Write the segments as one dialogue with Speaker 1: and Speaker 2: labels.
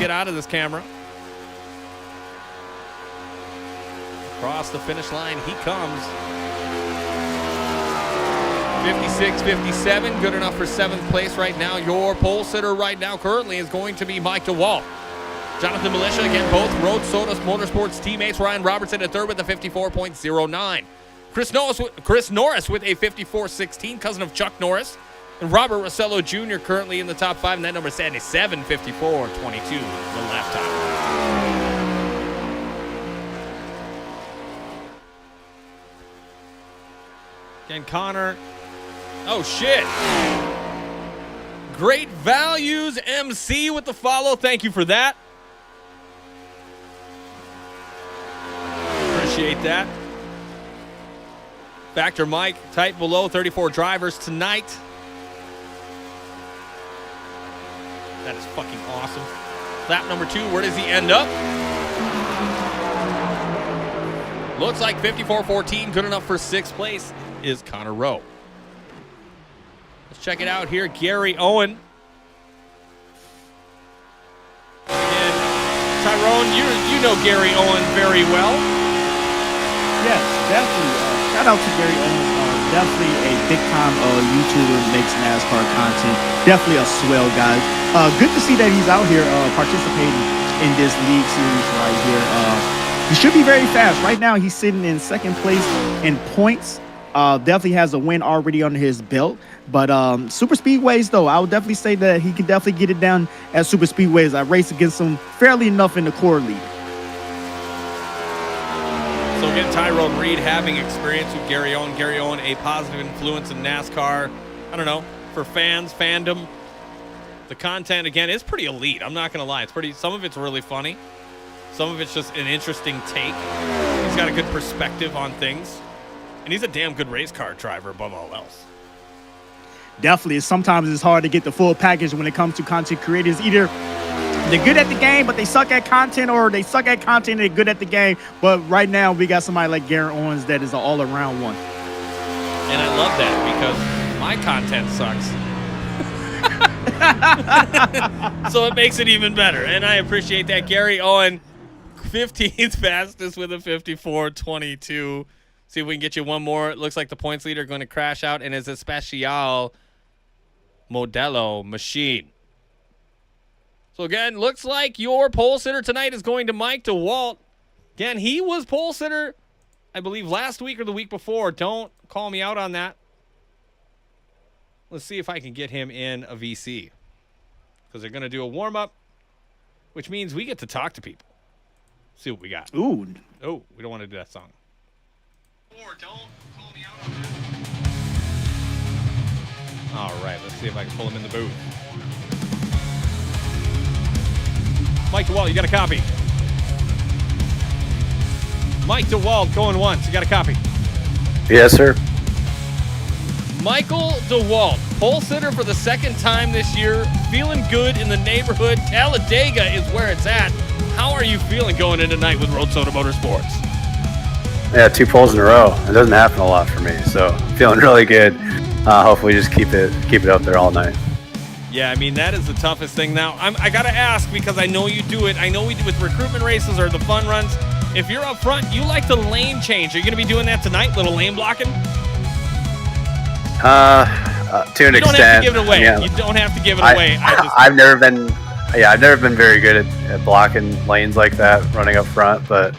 Speaker 1: get out of this camera. Across the finish line, he comes. 56-57, good enough for 7th place right now. Your pole sitter right now currently is going to be Mike DeWalt. Jonathan Militia, again, both Road Soda Motorsports teammates. Ryan Robertson at third with a 54.09. Chris Norris with a 54.16, cousin of Chuck Norris. And Robert Rossello Jr. currently in the top 5, and that number is 77, 54, 22, the lap time. Again, Connor. Oh, shit. Great Values MC with the follow. Thank you for that. Appreciate that. Factor Mike, tight below 34 drivers tonight. That is fucking awesome. Lap number 2, where does he end up? Looks like 54.14, good enough for 6th place, is Connor Rowe. Let's check it out here. Gary Owen. And Tyrone, you know Gary Owen very well.
Speaker 2: Yes, definitely. Shout out to Gary Owen. Definitely a big-time YouTuber, makes NASCAR content. Definitely a swell guy. Good to see that he's out here participating in this league series right here. He should be very fast. Right now, he's sitting in 2nd place in points. Definitely has a win already under his belt. But super speedways, though, I would definitely say that he can definitely get it done at super speedways. I raced against him fairly enough in the core league.
Speaker 1: So again, Tyrone Reed having experience with Gary Owen. Gary Owen, a positive influence in NASCAR. I don't know, for fans, fandom. The content, again, is pretty elite. I'm not going to lie. Some of it's really funny. Some of it's just an interesting take. He's got a good perspective on things. And he's a damn good race car driver above all else.
Speaker 2: Definitely. Sometimes it's hard to get the full package when it comes to content creators. Either they're good at the game, but they suck at content, or they suck at content and they're good at the game. But right now, we got somebody like Gary Owens that is an all-around one.
Speaker 1: And I love that because my content sucks. So it makes it even better. And I appreciate that. Gary Owen, 15th fastest with a 54.22. See if we can get you one more. It looks like the points leader going to crash out and is a Special Modelo machine. So again, looks like your pole sitter tonight is going to Mike DeWalt. Again, he was pole sitter, I believe, last week or the week before. Don't call me out on that. Let's see if I can get him in a VC. Because they're going to do a warm-up, which means we get to talk to people. See what we got.
Speaker 2: Ooh.
Speaker 1: Oh, we don't want to do that song. Or don't call me out on that. All right, let's see if I can pull him in the booth. Mike DeWalt, you got a copy. Mike DeWalt going once. You got a copy?
Speaker 3: Yes, sir.
Speaker 1: Michael DeWalt, pole sitter for the 2nd time this year. Feeling good in the neighborhood. Talladega is where it's at. How are you feeling going in tonight with Road Soda Motorsports?
Speaker 3: Yeah, 2 poles in a row. It doesn't happen a lot for me, so feeling really good. Hopefully, just keep it up there all night.
Speaker 1: Yeah, I mean, that is the toughest thing. Now, I got to ask, because I know you do it. I know we do with recruitment races or the fun runs. If you're up front, you like to lane change. Are you going to be doing that tonight, little lane blocking?
Speaker 3: To an extent.
Speaker 1: You don't have to give it away.
Speaker 3: Yeah.
Speaker 1: You don't have to give it away.
Speaker 3: I've never been very good at blocking lanes like that, running up front, but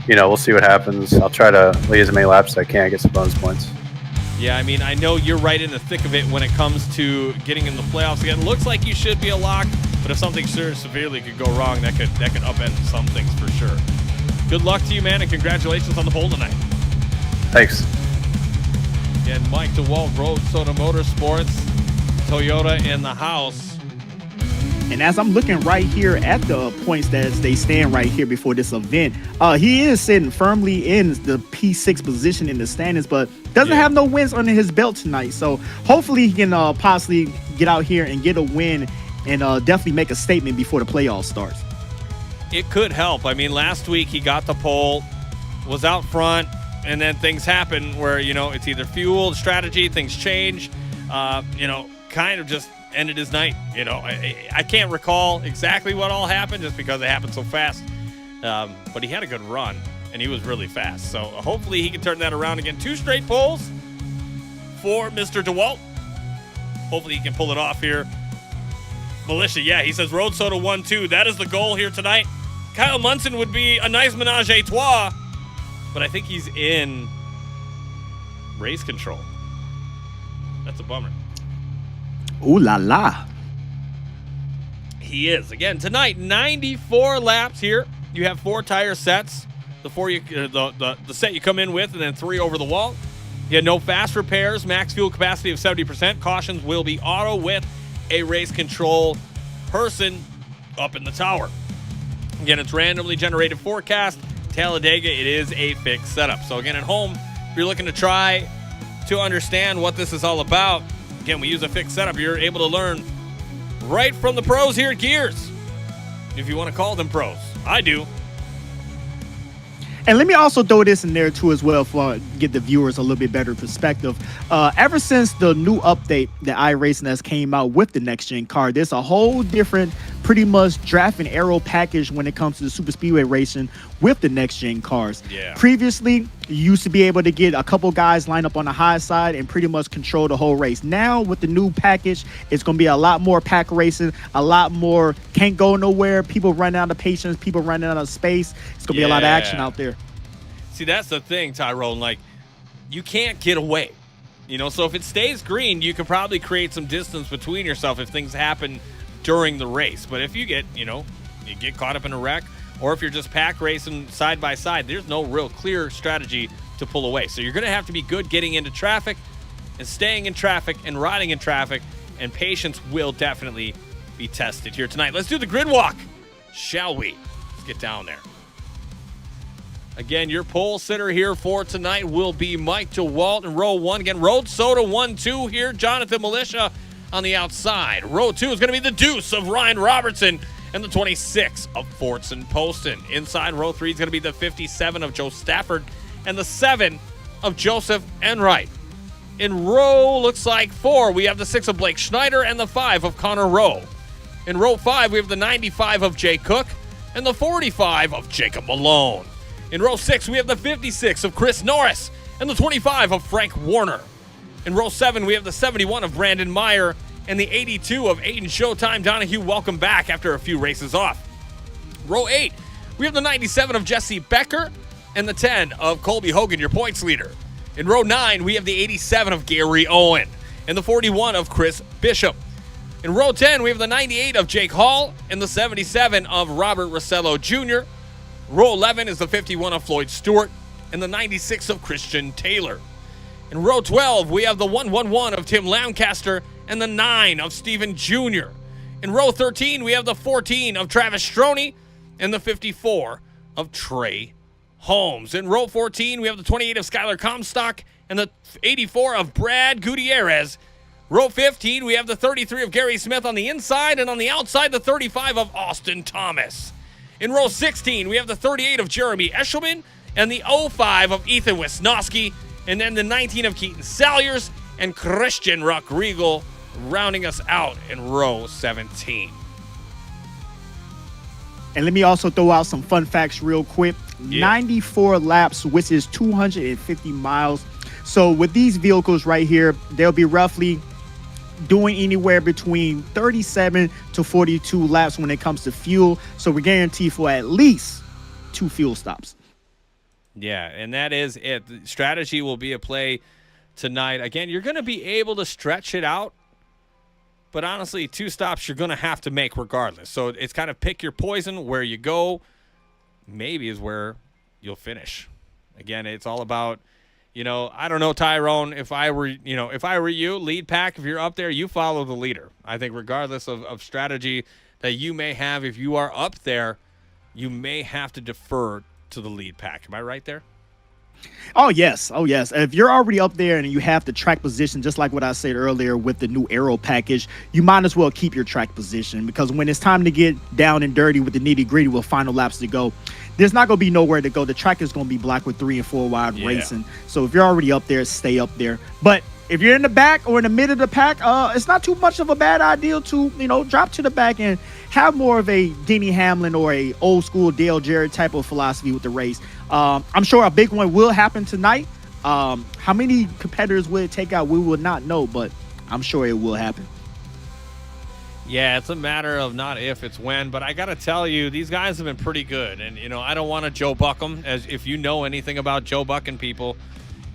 Speaker 3: we'll see what happens. I'll try to lead as many laps as I can, get some bonus points.
Speaker 1: Yeah, I mean, I know you're right in the thick of it when it comes to getting in the playoffs again. Looks like you should be a lock, but if something severely could go wrong, that could upend some things for sure. Good luck to you, man, and congratulations on the pole tonight.
Speaker 3: Thanks.
Speaker 1: Again, Mike DeWalt, Road Soda Motorsports, Toyota in the house.
Speaker 2: And as I'm looking right here at the points that they stand right here before this event, he is sitting firmly in the P6 position in the standings, but doesn't have no wins under his belt tonight. So hopefully he can possibly get out here and get a win and definitely make a statement before the playoffs starts.
Speaker 1: It could help. I mean, last week he got the pole, was out front, and then things happen where, it's either fuel, strategy, things change, kind of just ended his night. You know, I can't recall exactly what all happened just because it happened so fast. But he had a good run, and he was really fast. So hopefully he can turn that around again. 2 straight poles for Mr. DeWalt. Hopefully he can pull it off here. Militia, yeah, he says Road Soda 1-2. That is the goal here tonight. Kyle Munson would be a nice menage a trois, but I think he's in race control. That's a bummer.
Speaker 2: Ooh la la.
Speaker 1: He is. Again, tonight, 94 laps here. You have 4 tire sets. The set you come in with, and then 3 over the wall. You had no fast repairs, max fuel capacity of 70%. Cautions will be auto with a race control person up in the tower. Again, it's randomly generated forecast. Talladega, it is a fixed setup. So again, at home, if you're looking to try to understand what this is all about, again, we use a fixed setup. You're able to learn right from the pros here at Gears, if you want to call them pros. I do.
Speaker 2: And let me also throw this in there too as well for get the viewers a little bit better perspective. Ever since the new update that iRacing has came out with the next gen car, there's a whole different pretty much draft and aero package when it comes to the super speedway racing with the next gen cars.
Speaker 1: Yeah.
Speaker 2: Previously, you used to be able to get a couple guys lined up on the high side and pretty much control the whole race. Now with the new package, it's going to be a lot more pack racing, a lot more can't go nowhere, people running out of patience, people running out of space. It's going to be a lot of action out there.
Speaker 1: See, that's the thing, Tyrone. Like, you can't get away. You know, so if it stays green, you could probably create some distance between yourself if things happen during the race. But if you get, you get caught up in a wreck, or if you're just pack racing side by side, there's no real clear strategy to pull away. So you're going to have to be good getting into traffic and staying in traffic and riding in traffic, and patience will definitely be tested here tonight. Let's do the grid walk, shall we? Let's get down there. Again, your pole sitter here for tonight will be Mike DeWalt in row 1. Again, Road Soda 1-2 here. Jonathan Militia on the outside. Row 2 is going to be the Deuce of Ryan Robertson and the 26 of Fortson Poston. Inside row 3 is going to be the 57 of Joe Stafford and the 7 of Joseph Enright. In row, looks like 4, we have the 6 of Blake Schneider and the 5 of Connor Rowe. In row 5, we have the 95 of Jay Cook and the 45 of Jacob Malone. In row 6, we have the 56 of Chris Norris and the 25 of Frank Warner. In row 7, we have the 71 of Brandon Meyer and the 82 of Aiden Showtime Donahue. Welcome back after a few races off. Row 8, we have the 97 of Jesse Becker and the 10 of Colby Hogan, your points leader. In row 9, we have the 87 of Gary Owen and the 41 of Chris Bishop. In row 10, we have the 98 of Jake Hall and the 77 of Robert Rossello Jr. Row 11 is the 51 of Floyd Stewart and the 96 of Christian Taylor. In row 12, we have the 111 of Tim Lancaster and the 9 of Stephen Jr. In row 13, we have the 14 of Travis Stroney and the 54 of Trey Holmes. In row 14, we have the 28 of Skylar Comstock and the 84 of Brad Gutierrez. Row 15, we have the 33 of Gary Smith on the inside, and on the outside, the 35 of Austin Thomas. In row 16, we have the 38 of Jeremy Eshelman and the 05 of Ethan Wisnowski, and then the 19 of Keaton Salyers and Christian Ruck Regal rounding us out in row 17.
Speaker 2: And let me also throw out some fun facts real quick. Yeah. 94 laps, which is 250 miles. So with these vehicles right here, they'll be roughly doing anywhere between 37 to 42 laps when it comes to fuel. So we're guaranteed for at least 2 fuel stops.
Speaker 1: Yeah, and that is it. The strategy will be a play tonight. Again, you're going to be able to stretch it out, but honestly, 2 stops you're going to have to make regardless. So it's kind of pick your poison. Where you go maybe is where you'll finish. Again, it's all about, I don't know, Tyrone, if I were you, lead pack, if you're up there, you follow the leader. I think regardless of strategy that you may have, if you are up there, you may have to defer to the lead pack. Am I right there?
Speaker 2: Oh, yes. If you're already up there and you have the track position, just like what I said earlier with the new aero package, you might as well keep your track position, because when it's time to get down and dirty with the nitty-gritty with final laps to go, there's not going to be nowhere to go. The track is going to be black with 3 and 4 wide racing. So if you're already up there, stay up there. But if you're in the back or in the mid of the pack, it's not too much of a bad idea to, drop to the back and have more of a Denny Hamlin or a old school Dale Jarrett type of philosophy with the race. I'm sure a big one will happen tonight. How many competitors will it take out? We will not know, but I'm sure it will happen.
Speaker 1: Yeah, it's a matter of not if, it's when. But I got to tell you, these guys have been pretty good. And, I don't want to Joe Buck them. As if you know anything about Joe Bucking people,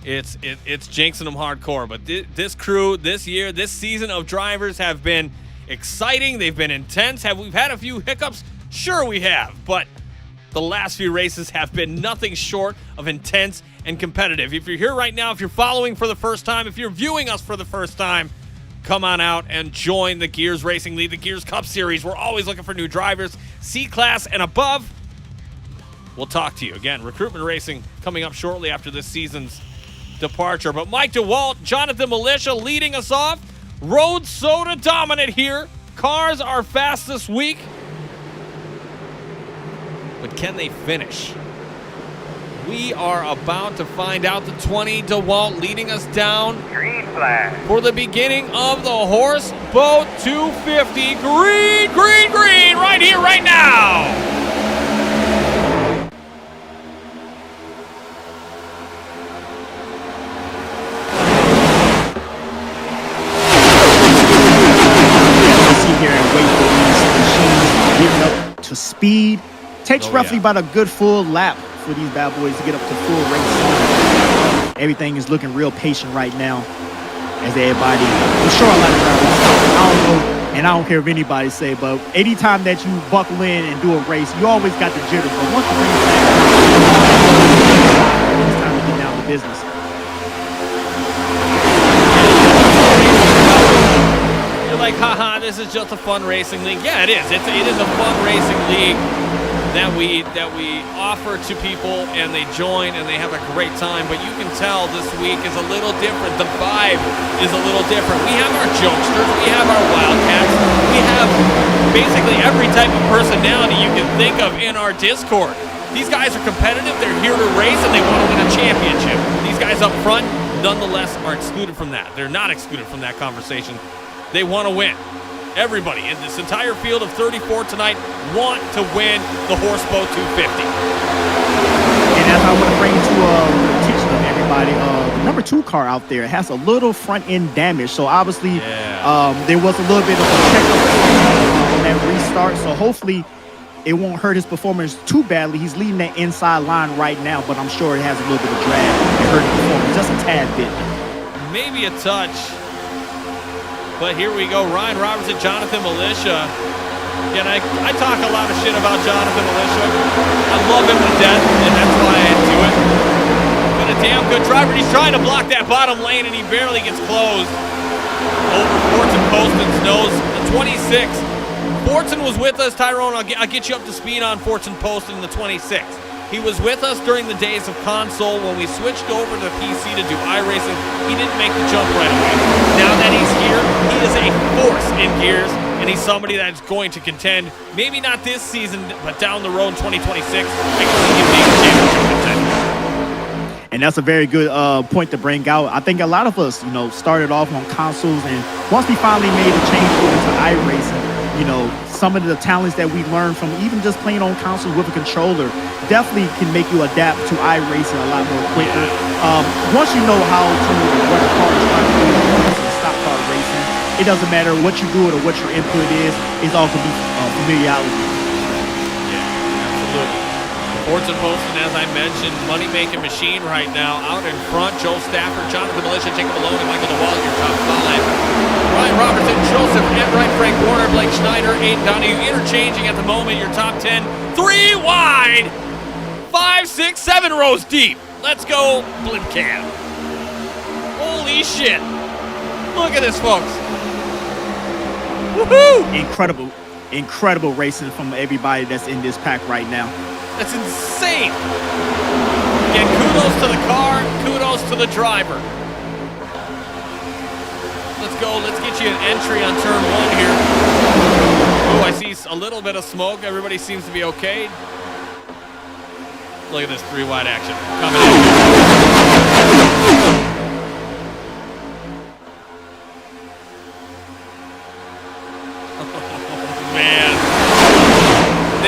Speaker 1: it's jinxing them hardcore. But this crew, this year, this season of drivers have been exciting. They've been intense. Have we had a few hiccups? Sure we have. But the last few races have been nothing short of intense and competitive. If you're here right now, if you're following for the first time, if you're viewing us for the first time, come on out and join the Gears Racing League, the Gears Cup Series. We're always looking for new drivers, C-Class and above. We'll talk to you. Again, recruitment racing coming up shortly after this season's departure. But Mike DeWalt, Jonathan Militia leading us off. Road Soda dominant here. Cars are fast this week. But can they finish? We are about to find out. The 20, DeWalt leading us down.
Speaker 4: Green flag.
Speaker 1: For the beginning of the Horse Boat 250. Green, green, green, right here, right now.
Speaker 2: Sit here and wait for these machines getting up to speed. Takes roughly about a good full lap for these bad boys to get up to full race speed. Everything is looking real patient right now as everybody, I'm sure a lot of drivers, I don't know, and I don't care if anybody say, but anytime that you buckle in and do a race, you always got the jitters, but once the race is back, it's time to get down to business.
Speaker 1: You're like, haha, this is just a fun racing league. Yeah, it is. It is a fun racing league that we offer to people, and they join and they have a great time. But you can tell this week is a little different. The vibe is a little different. We have our jokesters, we have our wildcats, we have basically every type of personality you can think of in our Discord. These guys are competitive, they're here to race, and they want to win a championship. These guys up front, nonetheless, are excluded from that. They're not excluded from that conversation. They want to win. Everybody in this entire field of 34 tonight want to win the Horse Boat 250.
Speaker 2: And as I want to bring to attention of everybody, the number 2 car out there has a little front end damage. So obviously, there was a little bit of a checkup on that restart. So hopefully, it won't hurt his performance too badly. He's leading that inside line right now, but I'm sure it has a little bit of drag and hurt his performance just a tad bit.
Speaker 1: Maybe a touch. But here we go, Ryan Robertson, Jonathan Militia. And I talk a lot of shit about Jonathan Militia. I love him to death, and that's why I do it. But a damn good driver. He's trying to block that bottom lane, and he barely gets closed. Over Fortson Poston's nose, the 26. Fortson was with us, Tyrone. I'll get you up to speed on Fortson Poston in the 26. He was with us during the days of console. When we switched over to PC to do iRacing, he didn't make the jump right away. Now that he's here, he is a force in Gears, and he's somebody that's going to contend, maybe not this season, but down the road in 2026, I can see him being a championship contender.
Speaker 2: And that's a very good point to bring out. I think a lot of us, started off on consoles, and once we finally made the change over to iRacing, some of the talents that we learned from even just playing on consoles with a controller definitely can make you adapt to iRacing a lot more quicker. Once you know how to what a car is trying to do in stock car racing, it doesn't matter what you do or what your input is. It's all going to be familiarity.
Speaker 1: Yeah, absolutely. Fortson Poston, as I mentioned, money-making machine right now. Out in front, Joe Stafford, Jonathan Militia, Jacob Malone, and Michael DeWalt, your top 5. Ryan Robertson, Joseph Enright, Frank Warner, Blake Schneider, Aiden Donahue, interchanging at the moment. Your top 10, 3 wide, 5, 6, 7 rows deep. Let's go, Blimp Cam. Holy shit. Look at this, folks. Woohoo!
Speaker 2: Incredible racing from everybody that's in this pack right now.
Speaker 1: That's insane. Again, kudos to the car, kudos to the driver. Let's go. Let's get you an entry on turn 1 here. Oh, I see a little bit of smoke. Everybody seems to be okay. Look at this 3 wide action coming in.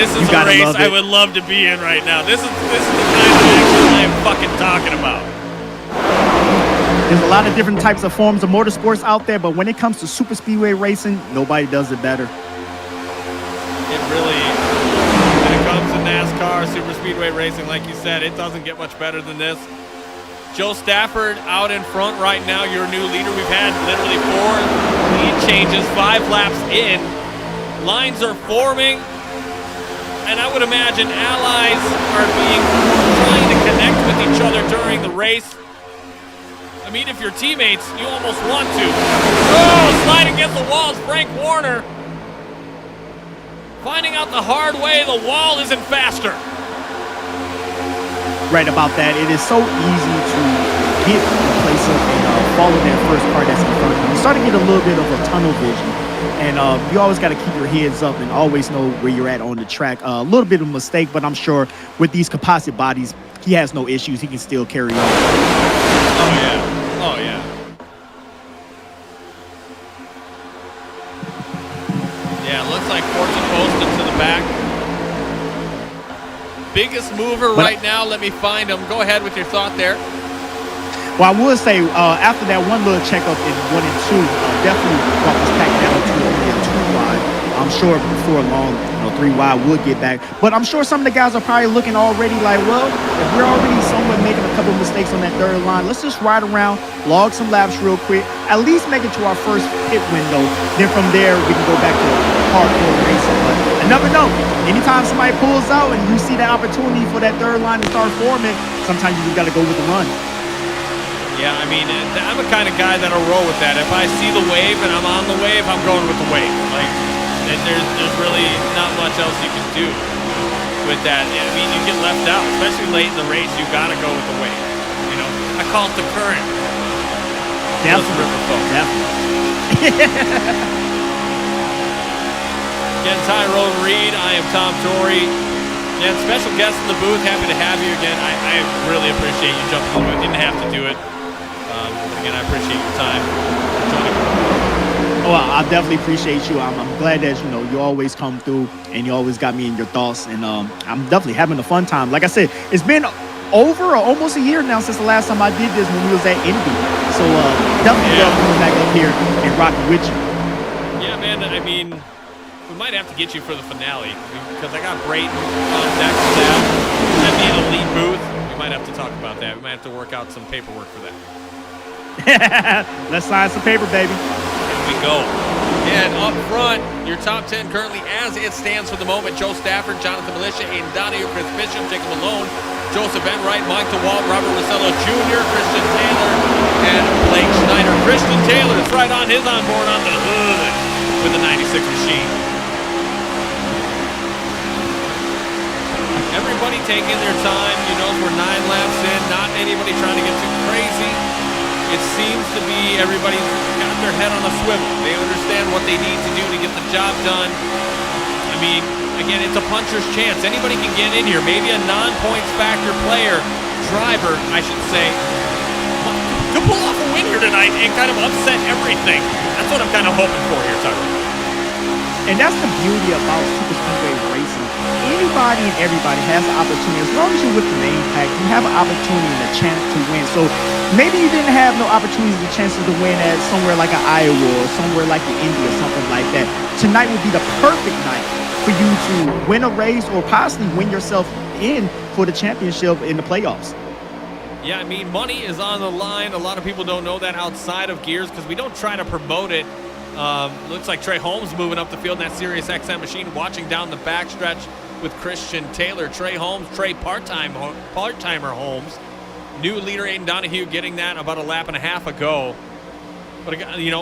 Speaker 1: This is
Speaker 2: You
Speaker 1: a
Speaker 2: gotta
Speaker 1: race
Speaker 2: love
Speaker 1: I
Speaker 2: it.
Speaker 1: would love to be in right now. This is the kind of action I am fucking talking about.
Speaker 2: There's a lot of different types of forms of motorsports out there, but when it comes to super speedway racing, nobody does it better.
Speaker 1: It really, when it comes to NASCAR, super speedway racing, like you said, it doesn't get much better than this. Joe Stafford out in front right now, your new leader. We've had literally 4 lead changes, 5 laps in. Lines are forming, and I would imagine allies are trying to connect with each other during the race. I mean, if you're teammates, you almost want to. Oh, sliding against the walls, Frank Warner. Finding out the hard way, the wall isn't faster.
Speaker 2: Right about that. It is so easy to get complacent and follow that first car that's in front of you. You start to get a little bit of a tunnel vision. And you always got to keep your heads up and always know where you're at on the track. A little bit of a mistake, but I'm sure with these composite bodies, he has no issues. He can still carry on.
Speaker 1: Oh, yeah. Oh, yeah. Yeah, it looks like Fortune posted to the back. Biggest mover right now. Let me find him. Go ahead with your thought there.
Speaker 2: Well, I would say after that one little checkup in 1 and 2, definitely brought this pack down to only a 2 wide. I'm sure before long, 3 wide would get back. But I'm sure some of the guys are probably looking already like, well, if we're already somewhat making a couple mistakes on that third line, let's just ride around, log some laps real quick, at least make it to our first pit window. Then from there, we can go back to hardcore racing. But I never know. Anytime somebody pulls out and you see that opportunity for that third line to start forming, sometimes you just got to go with the run.
Speaker 1: Yeah, I mean, I'm the kind of guy that'll roll with that. If I see the wave and I'm on the wave, I'm going with the wave. Like, there's really not much else you can do with that. I mean, you get left out, especially late in the race. You got to go with the wave. I call it the current.
Speaker 2: Definitely.
Speaker 1: Again, Tyrone Reed. I am Tom Torrey. Again, special guest in the booth. Happy to have you again. I really appreciate you jumping in the booth. Didn't have to do it. But again, I appreciate your time joining me.
Speaker 2: Oh, I definitely appreciate you. I'm glad that you always come through and you always got me in your thoughts. And I'm definitely having a fun time. Like I said, it's been over or almost a year now since the last time I did this when we was at Indy. So definitely love coming back up here and rocking with you.
Speaker 1: Yeah, man. I mean, we might have to get you for the finale because I got Brayton on deck for that. That'd be an elite booth. We might have to talk about that. We might have to work out some paperwork for that.
Speaker 2: Let's sign some paper, baby.
Speaker 1: Here we go. And up front, your top 10 currently as it stands for the moment. Joe Stafford, Jonathan Militia, Aiden Donahue, Chris Bishop, Jacob Malone, Joseph Enright, Mike DeWalt, Robert Rosello Jr., Christian Taylor, and Blake Schneider. Christian Taylor is right on his onboard on the hood with the 96 machine. Everybody taking their time. We're 9 laps in. Not anybody trying to get too crazy. It seems to be everybody's got their head on a swivel. They understand what they need to do to get the job done. I mean, again, it's a puncher's chance. Anybody can get in here. Maybe a non-points factor player, driver, I should say, to pull off a win here tonight and kind of upset everything. That's what I'm kind of hoping for here, Tyler.
Speaker 2: And that's the beauty about super speedway racing. Anybody and everybody has an opportunity. As long as you're with the name tag, you have an opportunity and a chance to win. So maybe you didn't have no opportunities and chances to win at somewhere like an Iowa or somewhere like the Indy or something like that. Tonight would be the perfect night for you to win a race or possibly win yourself in for the championship in the playoffs.
Speaker 1: Yeah, I mean, money is on the line. A lot of people don't know that outside of Gears because we don't try to promote it. Looks like Trey Holmes moving up the field in that Sirius XM machine, watching down the backstretch with Christian Taylor. Trey part-timer Holmes. New leader Aiden Donahue getting that about a lap and a half ago. But,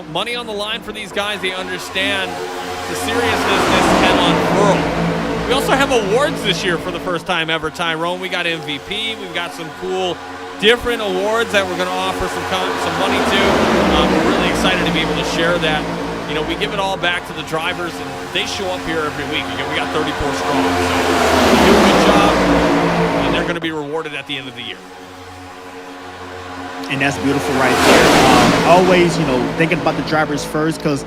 Speaker 1: money on the line for these guys. They understand the seriousness this can unfurl. We also have awards this year for the first time ever, Tyrone. We got MVP. We've got some cool different awards that we're going to offer some money to. We're really excited to be able to share that. We give it all back to the drivers, and they show up here every week. We got 34 strong. So they do a good job, and they're going to be rewarded at the end of the year.
Speaker 2: And that's beautiful right there. Always, thinking about the drivers first, because,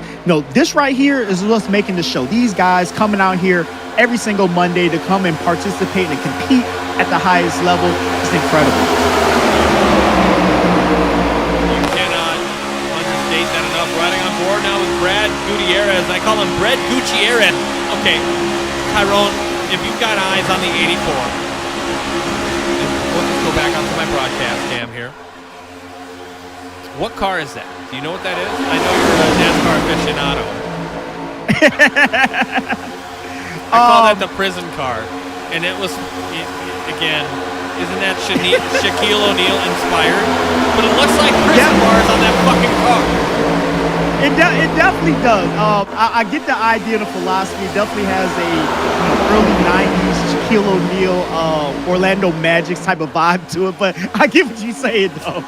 Speaker 2: this right here is what's making the show. These guys coming out here every single Monday to come and participate and compete at the highest level. It's incredible.
Speaker 1: You cannot understate that enough. Riding on board now with Brad Gutierrez. I call him Brad Gutierrez. Okay, Tyrone, if you've got eyes on the 84, let's just go back onto my broadcast cam here. What car is that? Do you know what that is? I know you're a NASCAR aficionado. I call that the prison car. And it was, again, isn't that Shaquille O'Neal inspired? But it looks like prison bars on that fucking car.
Speaker 2: It definitely does. I get the idea, the philosophy. It definitely has a early 90s Shaquille O'Neal, Orlando Magic type of vibe to it. But I get what you're saying, though.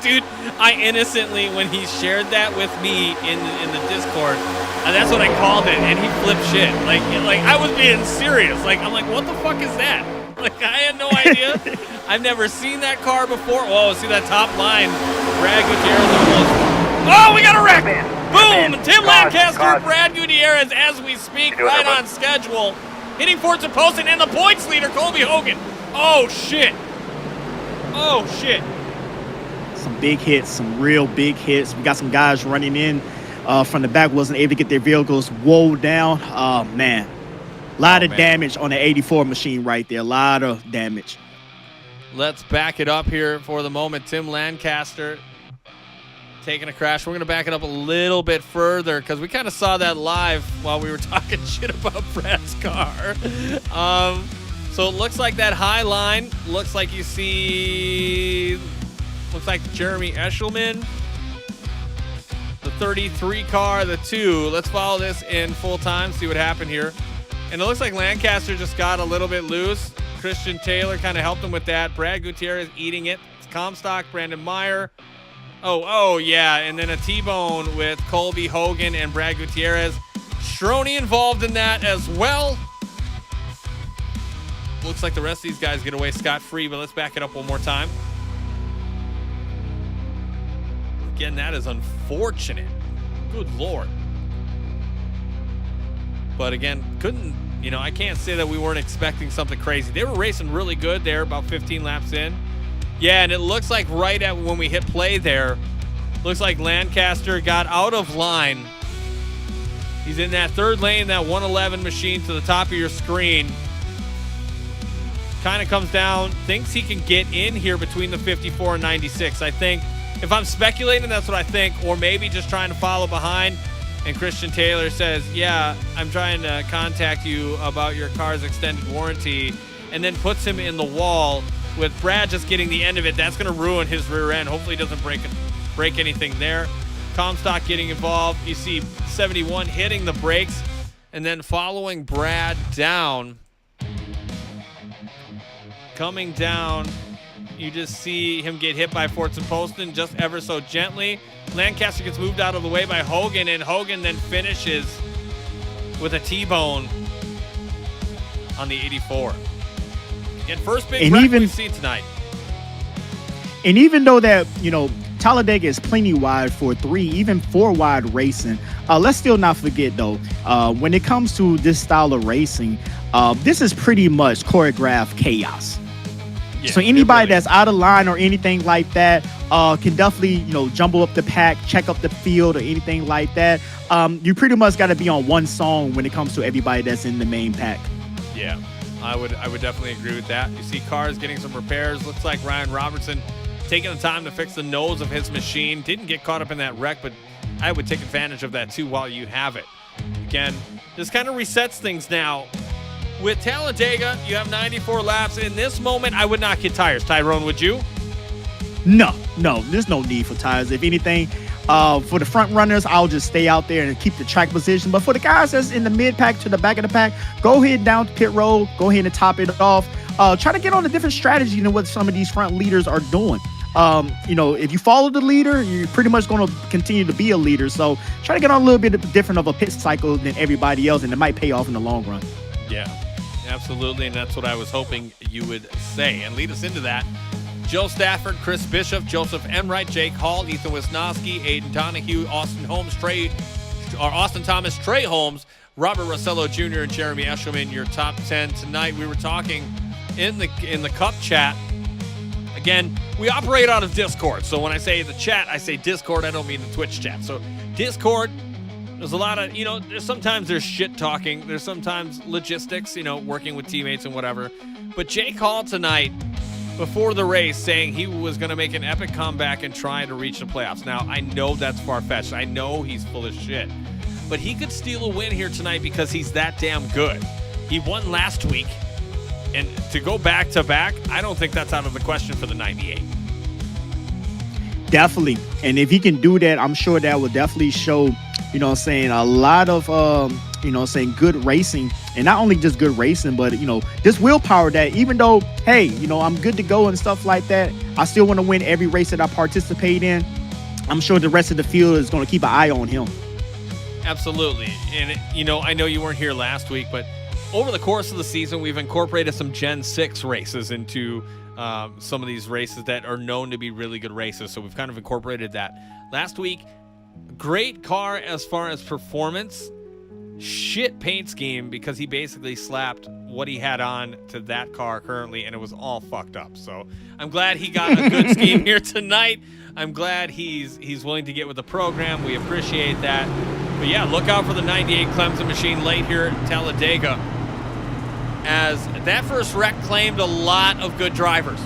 Speaker 1: Dude, I innocently, when he shared that with me in the Discord, that's what I called it, and he flipped shit. Like I was being serious. I'm like, what the fuck is that? Like, I had no idea. I've never seen that car before. Whoa, see that top line? Brad Gutierrez almost. Oh, we got a wreck! Boom! Tim Lancaster, Brad Gutierrez, as we speak, right on schedule. Hitting Forza Poston and the points leader, Colby Hogan. Oh, shit. Oh, shit.
Speaker 2: Some big hits, some real big hits. We got some guys running in from the back, wasn't able to get their vehicles wowed down. Oh, man. A lot of damage on the 84 machine right there. A lot of damage.
Speaker 1: Let's back it up here for the moment. Tim Lancaster taking a crash. We're going to back it up a little bit further because we kind of saw that live while we were talking shit about Brad's car. So it looks like that high line. Looks like you see... Looks like Jeremy Eshelman, the 33 car, the 2. Let's follow this in full time, see what happened here. And it looks like Lancaster just got a little bit loose. Christian Taylor kind of helped him with that. Brad Gutierrez eating it. It's Comstock, Brandon Meyer. Oh, yeah. And then a T-bone with Colby Hogan and Brad Gutierrez. Stroney involved in that as well. Looks like the rest of these guys get away scot-free, but let's back it up one more time. Again, that is unfortunate. Good Lord. But again, I can't say that we weren't expecting something crazy. They were racing really good there, about 15 laps in. Yeah, and it looks like right at when we hit play there, looks like Lancaster got out of line. He's in that third lane, that 111 machine to the top of your screen. Kind of comes down, thinks he can get in here between the 54 and 96. I think, if I'm speculating, that's what I think, or maybe just trying to follow behind. And Christian Taylor says, yeah, I'm trying to contact you about your car's extended warranty, and then puts him in the wall with Brad just getting the end of it. That's going to ruin his rear end. Hopefully he doesn't break anything there. Comstock getting involved. You see 71 hitting the brakes and then following Brad down. Coming down, you just see him get hit by Forza Poston just ever so gently. Lancaster gets moved out of the way by Hogan, and Hogan then finishes with a T-bone on the 84. And first big wreck we've seen tonight.
Speaker 2: And even though that, Talladega is plenty wide for 3, even 4 wide racing, let's still not forget, though, when it comes to this style of racing, this is pretty much choreographed chaos. Yeah, so anybody that's out of line or anything like that can definitely, jumble up the pack, check up the field or anything like that. You pretty much got to be on one song when it comes to everybody that's in the main pack.
Speaker 1: Yeah, I would definitely agree with that. You see cars getting some repairs. Looks like Ryan Robertson taking the time to fix the nose of his machine. Didn't get caught up in that wreck, but I would take advantage of that too while you have it. Again, this kind of resets things now. With Talladega, you have 94 laps. In this moment, I would not get tires. Tyrone, would you?
Speaker 2: No, there's no need for tires. If anything, for the front runners, I'll just stay out there and keep the track position. But for the guys that's in the mid pack to the back of the pack, go ahead down to pit road, go ahead and top it off. Try to get on a different strategy than what some of these front leaders are doing. If you follow the leader, you're pretty much going to continue to be a leader. So try to get on a little bit different of a pit cycle than everybody else, and it might pay off in the long run.
Speaker 1: Yeah, absolutely, and that's what I was hoping you would say. And lead us into that. Joe Stafford, Chris Bishop, Joseph Enright, Jake Hall, Ethan Wisnowski, Aiden Donahue, Austin Thomas, Trey Holmes, Robert Rossello Jr., and Jeremy Eshelman, your top 10 tonight. We were talking in the Cup chat. Again, we operate out of Discord. So when I say the chat, I say Discord. I don't mean the Twitch chat. So Discord, there's a lot of, sometimes there's shit talking. There's sometimes logistics, working with teammates and whatever. But Jake Hall tonight, before the race, saying he was going to make an epic comeback and try to reach the playoffs. Now, I know that's far-fetched. I know he's full of shit. But he could steal a win here tonight because he's that damn good. He won last week. And to go back-to-back, I don't think that's out of the question for the 98.
Speaker 2: Definitely. And if he can do that, I'm sure that will definitely show, a lot of, good racing. And not only just good racing, but, this willpower that even though, hey, I'm good to go and stuff like that, I still want to win every race that I participate in. I'm sure the rest of the field is going to keep an eye on him.
Speaker 1: Absolutely. And, I know you weren't here last week, but over the course of the season, we've incorporated some Gen 6 races into some of these races that are known to be really good races. So we've kind of incorporated that. Last week, great car as far as performance. Shit paint scheme because he basically slapped what he had on to that car currently, and it was all fucked up. So I'm glad he got a good scheme here tonight. I'm glad he's willing to get with the program. We appreciate that. But yeah, look out for the 98 Clemson machine late here at Talladega, as that first wreck claimed a lot of good drivers.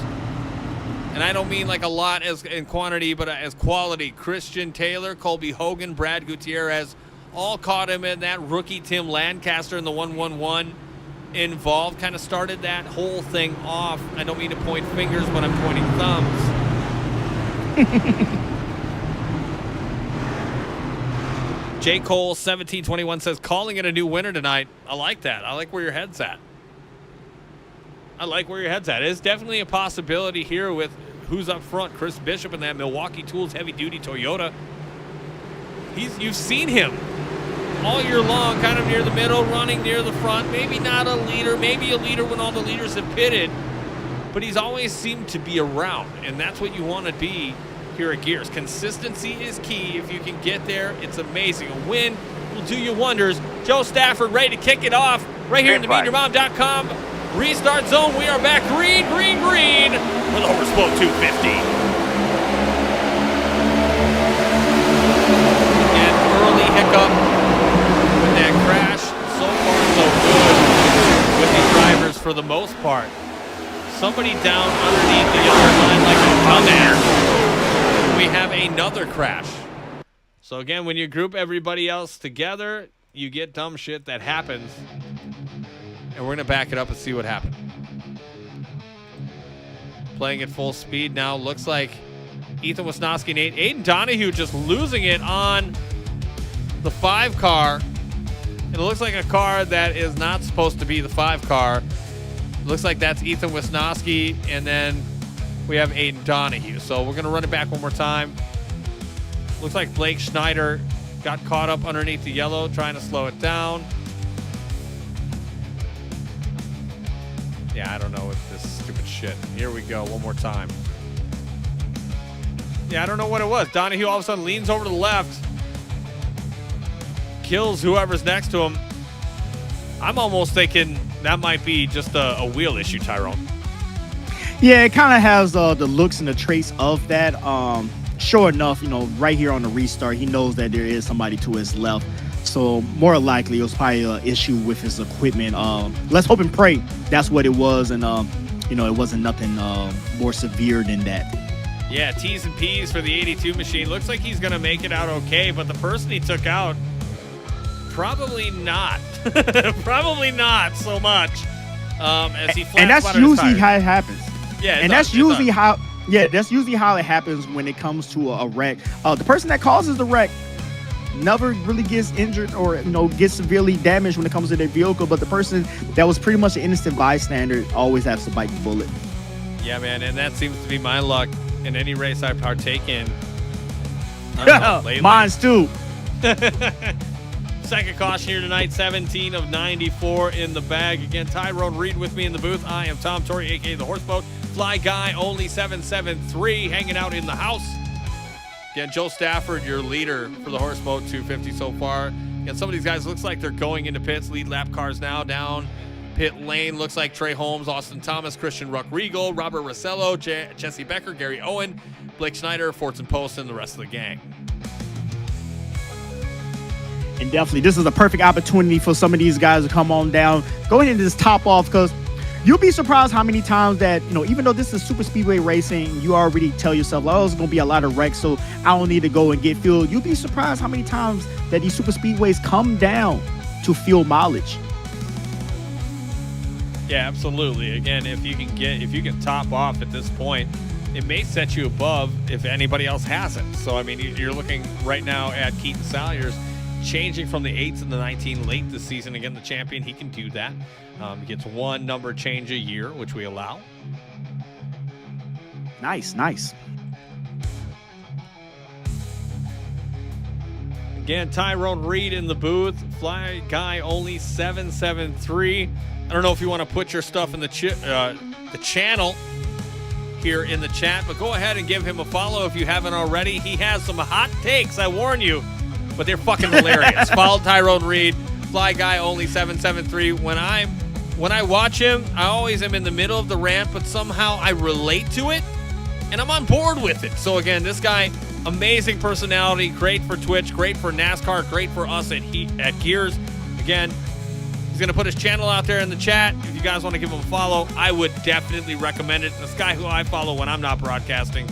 Speaker 1: And I don't mean like a lot as in quantity, but as quality. Christian Taylor, Colby Hogan, Brad Gutierrez all caught him in that. Rookie Tim Lancaster in the 111 involved, kind of started that whole thing off. I don't mean to point fingers, but I'm pointing thumbs. J. Cole 1721 says, calling it a new winner tonight. I like that. I like where your head's at. It's definitely a possibility here with who's up front. Chris Bishop in that Milwaukee Tools heavy-duty Toyota. You've seen him all year long, kind of near the middle, running near the front. Maybe not a leader, maybe a leader when all the leaders have pitted, but he's always seemed to be around, and that's what you want to be here at Gears. Consistency is key. If you can get there, it's amazing. A win will do you wonders. Joe Stafford ready to kick it off right here in the MeetYourMom.com restart zone. We are back green with HORSEBDAT 250. An early hiccup with that crash. So far, so good with these drivers for the most part. Somebody down underneath the yellow line like a dumbass. We have another crash. So again, when you group everybody else together, you get dumb shit that happens. And we're going to back it up and see what happened. Playing at full speed now. Looks like Ethan Wisnowski and Aiden Donahue just losing it on the 5 car. And it looks like a car that is not supposed to be the 5 car. Looks like that's Ethan Wisnowski, and then we have Aiden Donahue. So we're going to run it back one more time. Looks like Blake Schneider got caught up underneath the yellow, trying to slow it down. Yeah, I don't know what this stupid shit. Here we go, one more time. Yeah, I don't know what it was. Donahue all of a sudden leans over to the left, kills whoever's next to him. I'm almost thinking that might be just a wheel issue, Tyrone.
Speaker 2: Yeah, it kind of has the looks and the trace of that. Sure enough, right here on the restart, he knows that there is somebody to his left. So more likely it was probably an issue with his equipment. Let's hope and pray that's what it was, and it wasn't nothing more severe than that.
Speaker 1: Yeah, T's and P's for the 82 machine. Looks like he's going to make it out okay, but the person he took out, probably not. Probably not so much. As he
Speaker 2: and that's usually how it happens.
Speaker 1: Yeah,
Speaker 2: and that's usually how. Yeah, that's usually how it happens when it comes to a wreck. The person that causes the wreck never really gets injured or gets severely damaged when it comes to their vehicle, but the person that was pretty much an innocent bystander always has to bite the bullet.
Speaker 1: Yeah, man, and that seems to be my luck in any race I partake in.
Speaker 2: Mine's too.
Speaker 1: Second caution here tonight, 17 of 94 in the bag. Again, Tyrone Reed with me in the booth. I am Tom Torrey, a.k.a. the Horseboat. Fly Guy, only 773, hanging out in the house. Again, Joe Stafford, your leader for the Horseboat 250 so far. Again, some of these guys looks like they're going into pits. Lead lap cars now down pit lane. Looks like Trey Holmes, Austin Thomas, Christian Ruck-Regal, Robert Rossello, Jesse Becker, Gary Owen, Blake Schneider, Fortson Post, and the rest of the gang.
Speaker 2: And definitely, this is a perfect opportunity for some of these guys to come on down, go into this top off, because you'll be surprised how many times that, even though this is super speedway racing, you already tell yourself, oh, there's going to be a lot of wrecks, so I don't need to go and get fuel. You'll be surprised how many times that these super speedways come down to fuel mileage.
Speaker 1: Yeah, absolutely. Again, if you can top off at this point, it may set you above if anybody else hasn't. So, I mean, you're looking right now at Keaton Salyers changing from the 8 to the 19 late this season. Again, the champion, he can do that. He gets one number change a year, which we allow.
Speaker 2: Nice, nice.
Speaker 1: Again, Tyrone Reed in the booth. Fly Guy only 773. I don't know if you want to put your stuff in the channel here in the chat, but go ahead and give him a follow if you haven't already. He has some hot takes, I warn you, but they're fucking hilarious. Follow Tyrone Reed. Fly Guy only 773. When I watch him, I always am in the middle of the rant, but somehow I relate to it, and I'm on board with it. So again, this guy, amazing personality, great for Twitch, great for NASCAR, great for us at Gears. Again, he's going to put his channel out there in the chat. If you guys want to give him a follow, I would definitely recommend it. This guy who I follow when I'm not broadcasting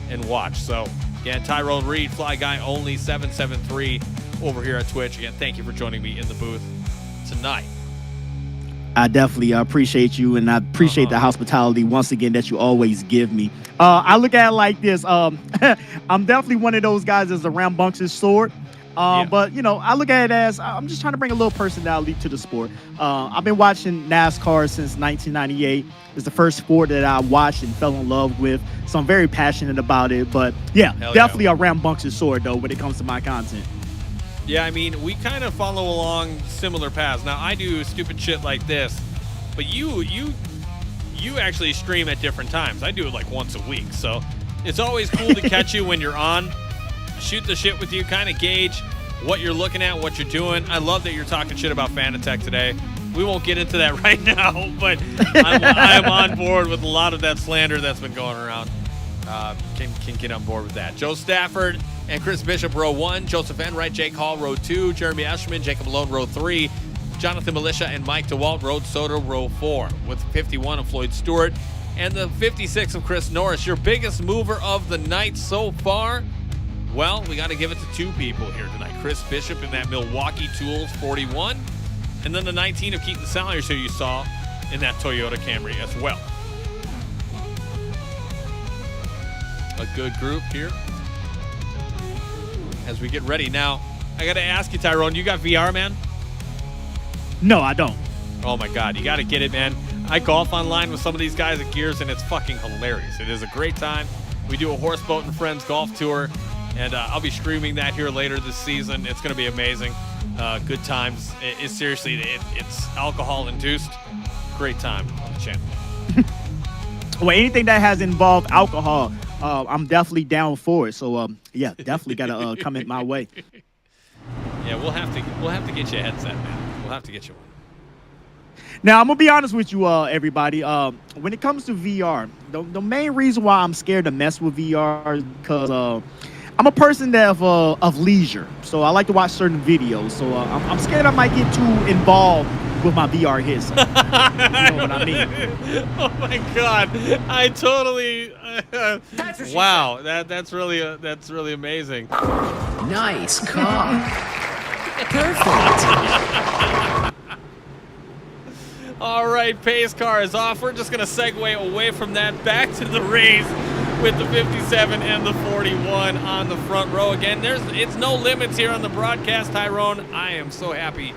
Speaker 1: and watch. So again, Tyrone Reed, Fly Guy only 773 over here at Twitch. Again, thank you for joining me in the booth tonight.
Speaker 2: I definitely appreciate you, and I appreciate the hospitality once again that you always give me. I look at it like this. I'm definitely one of those guys that's a rambunctious sort. But, I look at it as I'm just trying to bring a little personality to the sport. I've been watching NASCAR since 1998. It's the first sport that I watched and fell in love with, so I'm very passionate about it. But, definitely a rambunctious sort, though, when it comes to my content.
Speaker 1: Yeah, I mean, we kind of follow along similar paths. Now, I do stupid shit like this, but you actually stream at different times. I do it like once a week, so it's always cool to catch you when you're on, shoot the shit with you, kind of gauge what you're looking at, what you're doing. I love that you're talking shit about Fanatec today. We won't get into that right now, but I'm on board with a lot of that slander that's been going around. Can get on board with that. Joe Stafford and Chris Bishop, row 1. Joseph Enright, Jake Hall, row 2. Jeremy Escherman, Jacob Malone, row 3. Jonathan Militia and Mike DeWalt, road Soda, row 4. With 51 of Floyd Stewart and the 56 of Chris Norris. Your biggest mover of the night so far? Well, we got to give it to two people here tonight. Chris Bishop in that Milwaukee Tools 41. And then the 19 of Keaton Salyers, who you saw in that Toyota Camry as well. A good group here as we get ready. Now, I got to ask you, Tyrone, you got VR, man?
Speaker 2: No, I don't.
Speaker 1: Oh, my God. You got to get it, man. I golf online with some of these guys at Gears, and it's fucking hilarious. It is a great time. We do a Horseboat and Friends golf tour, and I'll be streaming that here later this season. It's going to be amazing. Good times. It's seriously, it's alcohol-induced. Great time on the channel.
Speaker 2: Well, anything that has involved alcohol, I'm definitely down for it. So, definitely got to come in my way.
Speaker 1: Yeah, we'll have to get you a headset, man. We'll have to get you one.
Speaker 2: Now, I'm going to be honest with you, everybody. When it comes to VR, the main reason why I'm scared to mess with VR is because I'm a person that of leisure. So I like to watch certain videos. So I'm scared I might get too involved with my VR headset. You know what I mean?
Speaker 1: Oh, my God. I totally... wow, that's really amazing.
Speaker 4: Nice car. Perfect.
Speaker 1: All right, pace car is off. We're just going to segue away from that back to the race with the 57 and the 41 on the front row. Again, it's no limits here on the broadcast, Tyrone. I am so happy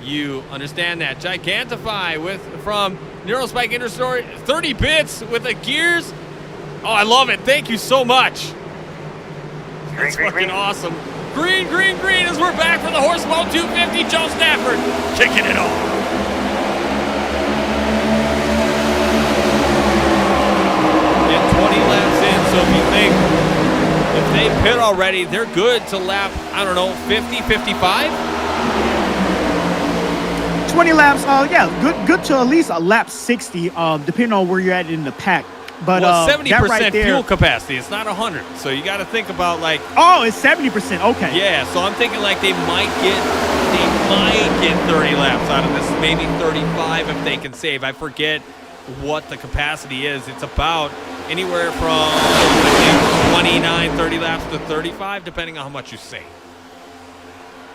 Speaker 1: you understand that. Gigantify from Neurospike Interstory, 30 bits with the Gears. Oh, I love it. Thank you so much. That's fucking awesome. Green, green, green as we're back for the Horseboat 250. Joe Stafford kicking it off. And 20 laps in, so if you think if they pit already, they're good to lap, I don't know, 50, 55?
Speaker 2: 20 laps, yeah, good to at least a lap 60, depending on where you're at in the pack. But
Speaker 1: well, 70%
Speaker 2: that right there,
Speaker 1: fuel capacity. It's not 100. So you got to think about like.
Speaker 2: Oh, it's 70%. Okay.
Speaker 1: Yeah. So I'm thinking like they might get 30 laps out of this, maybe 35 if they can save. I forget what the capacity is. It's about anywhere from 29, 30 laps to 35, depending on how much you save.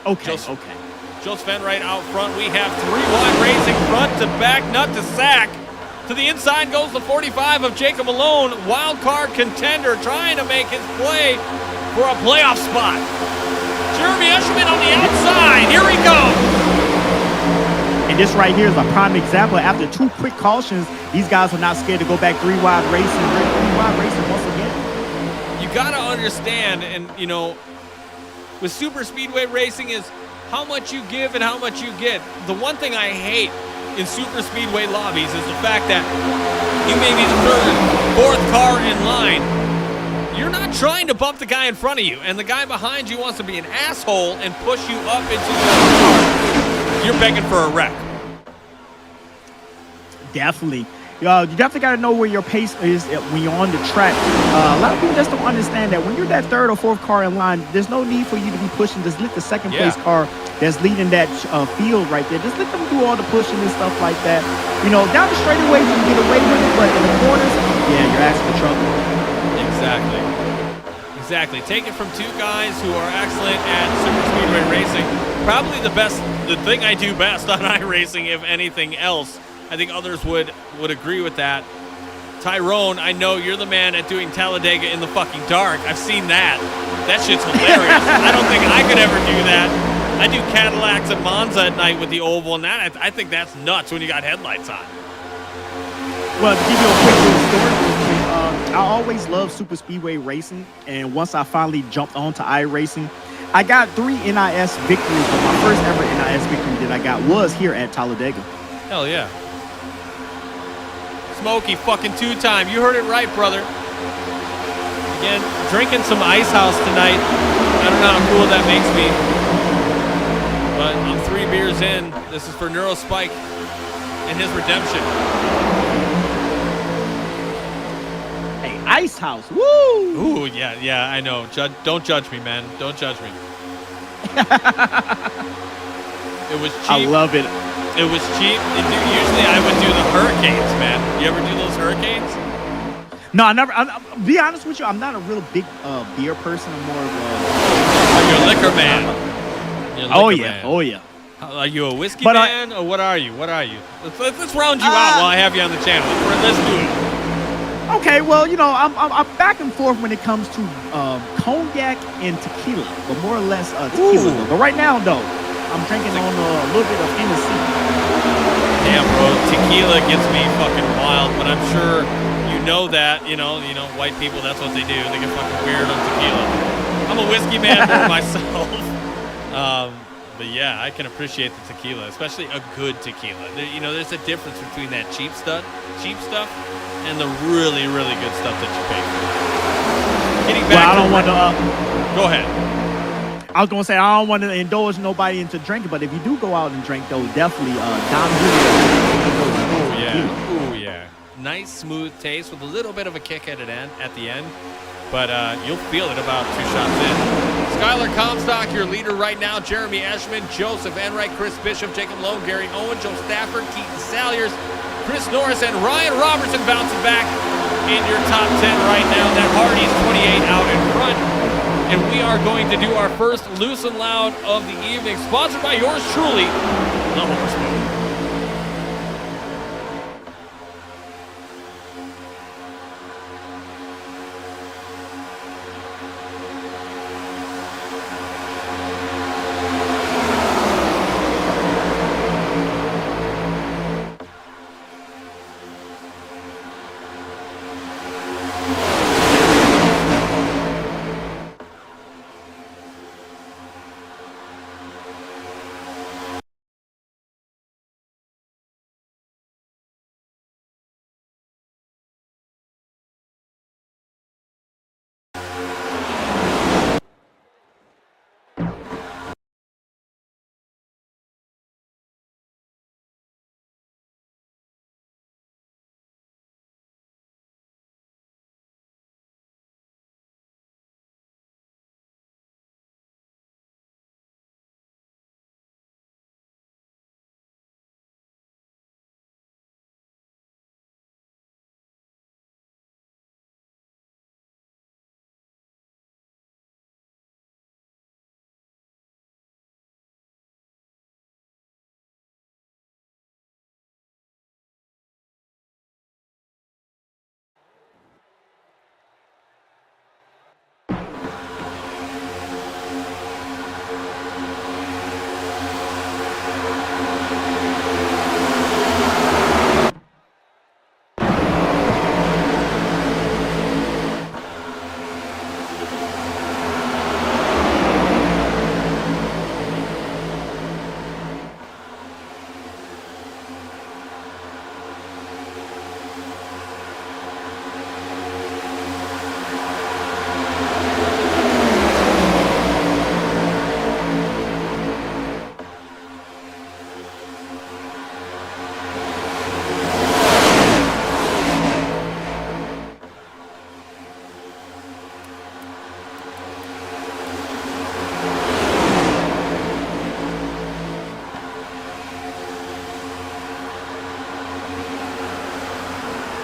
Speaker 2: Okay.
Speaker 1: Okay. Joe Sven right out front. We have 3 wide racing front to back, nut to sack. To the inside goes the 45 of Jacob Malone. Wild card contender trying to make his play for a playoff spot. Jeremy Eshelman on the outside. Here he goes.
Speaker 2: And this right here is a prime example. After 2 quick cautions, these guys are not scared to go back 3 wide racing. 3 wide racing once again.
Speaker 1: You got to understand, and you know, with super speedway racing is how much you give and how much you get. The one thing I hate in super speedway lobbies is the fact that you may be the 3rd, 4th car in line. You're not trying to bump the guy in front of you, and the guy behind you wants to be an asshole and push you up into the car. You're begging for a wreck.
Speaker 2: Definitely. You definitely got to know where your pace is when you're on the track. A lot of people just don't understand that when you're that 3rd or 4th car in line, there's no need for you to be pushing. Just let the 2nd place car that's leading that field right there, just let them do all the pushing and stuff like that. You know, down the straightaways you can get away with it, but in the corners, yeah, you're asking for trouble.
Speaker 1: Exactly. Take it from 2 guys who are excellent at super speedway racing. Probably the thing I do best on iRacing, if anything else. I think others would agree with that. Tyrone, I know you're the man at doing Talladega in the fucking dark. I've seen that. That shit's hilarious. I don't think I could ever do that. I do Cadillacs at Monza at night with the oval, and that I think that's nuts when you got headlights on.
Speaker 2: Well, to give you a quick little story, I always loved super speedway racing, and once I finally jumped onto iRacing, I got 3 NIS victories, but my first ever NIS victory that I got was here at Talladega.
Speaker 1: Hell yeah. Smokey fucking 2-time. You heard it right, brother. Again, drinking some Ice House tonight. I don't know how cool that makes me. But I'm 3 beers in. This is for Neurospike and his redemption.
Speaker 2: Hey, Ice House. Woo!
Speaker 1: Ooh, yeah, I know. Don't judge me, man. Don't judge me. It was cheap.
Speaker 2: I love it.
Speaker 1: It was cheap. Usually I would do the Hurricanes, man. You ever do those Hurricanes?
Speaker 2: No, I never. I'll be honest with you, I'm not a real big beer person. I'm more of a.
Speaker 1: You're a liquor man.
Speaker 2: Oh yeah.
Speaker 1: Are you a whiskey man, or what are you? Let's round you out while I have you on the channel. Let's do it.
Speaker 2: Okay, well, you know, I'm back and forth when it comes to cognac and tequila, but more or less tequila. But right now, though, I'm drinking on a little bit of Hennessy.
Speaker 1: Damn, bro, tequila gets me fucking wild, but I'm sure you know that. You know, white people, that's what they do. They get fucking weird on tequila. I'm a whiskey man for myself. But yeah, I can appreciate the tequila, especially a good tequila. There's a difference between that cheap stuff, and the really, really good stuff that you pay for. Getting back
Speaker 2: I don't want to.
Speaker 1: Go ahead.
Speaker 2: I was gonna say I don't want to indulge nobody into drinking, but if you do go out and drink, though, definitely Don Julio.
Speaker 1: Oh yeah. Nice smooth taste with a little bit of a kick at the end. But you'll feel it about 2 shots in. Skylar Comstock, your leader right now. Jeremy Eschman, Joseph Enright, Chris Bishop, Jacob Lowe, Gary Owen, Joe Stafford, Keaton Salyers, Chris Norris, and Ryan Robertson bouncing back in your top 10 right now. That Hardy's 28 out in front. And we are going to do our first Loose and Loud of the evening, sponsored by yours truly, the Horseboat.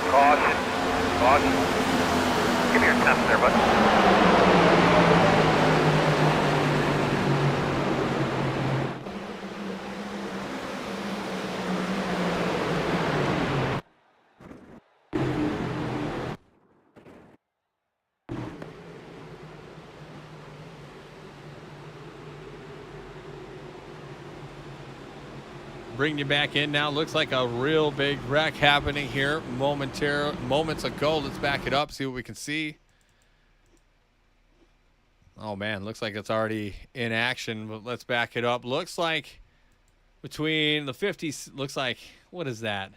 Speaker 3: Caution. Caution. Give me your temps there, bud.
Speaker 1: Bring you back in now. Looks like a real big wreck happening here moments ago. Let's back it up, see what we can see. Oh man, looks like it's already in action, but let's back it up. Looks like between the 50s, looks like, what is that?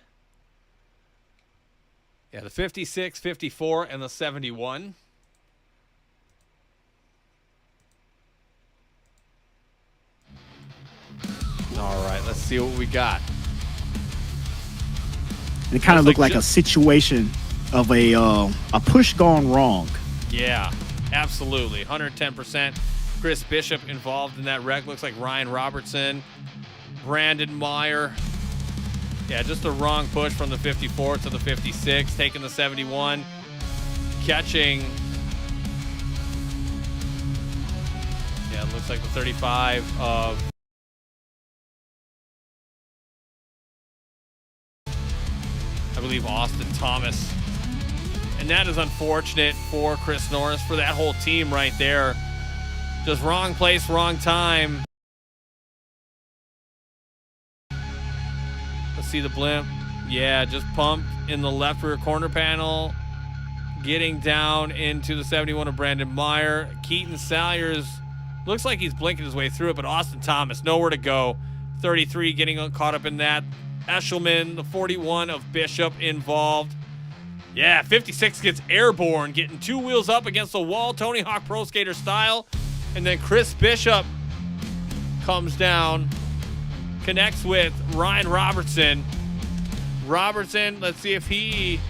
Speaker 1: Yeah, the 56, 54, and the 71. All right, let's see what we got.
Speaker 2: It kind of looked like a
Speaker 1: just
Speaker 2: situation of a push gone wrong.
Speaker 1: Yeah, absolutely. 110%. Chris Bishop involved in that wreck. Looks like Ryan Robertson, Brandon Meyer. Yeah, just a wrong push from the 54 to the 56, taking the 71, catching. Yeah, it looks like the 35 of. I believe Austin Thomas. And that is unfortunate for Chris Norris, for that whole team right there. Just wrong place, wrong time. Let's see the blimp. Yeah, just pumped in the left rear corner panel. Getting down into the 71 of Brandon Meyer. Keaton Salyers looks like he's blinking his way through it, but Austin Thomas, nowhere to go. 33 getting caught up in that. Eshelman, the 41 of Bishop, involved. Yeah, 56 gets airborne, getting two wheels up against the wall, Tony Hawk Pro Skater style. And then Chris Bishop comes down, connects with Ryan Robertson. Robertson, let's see if he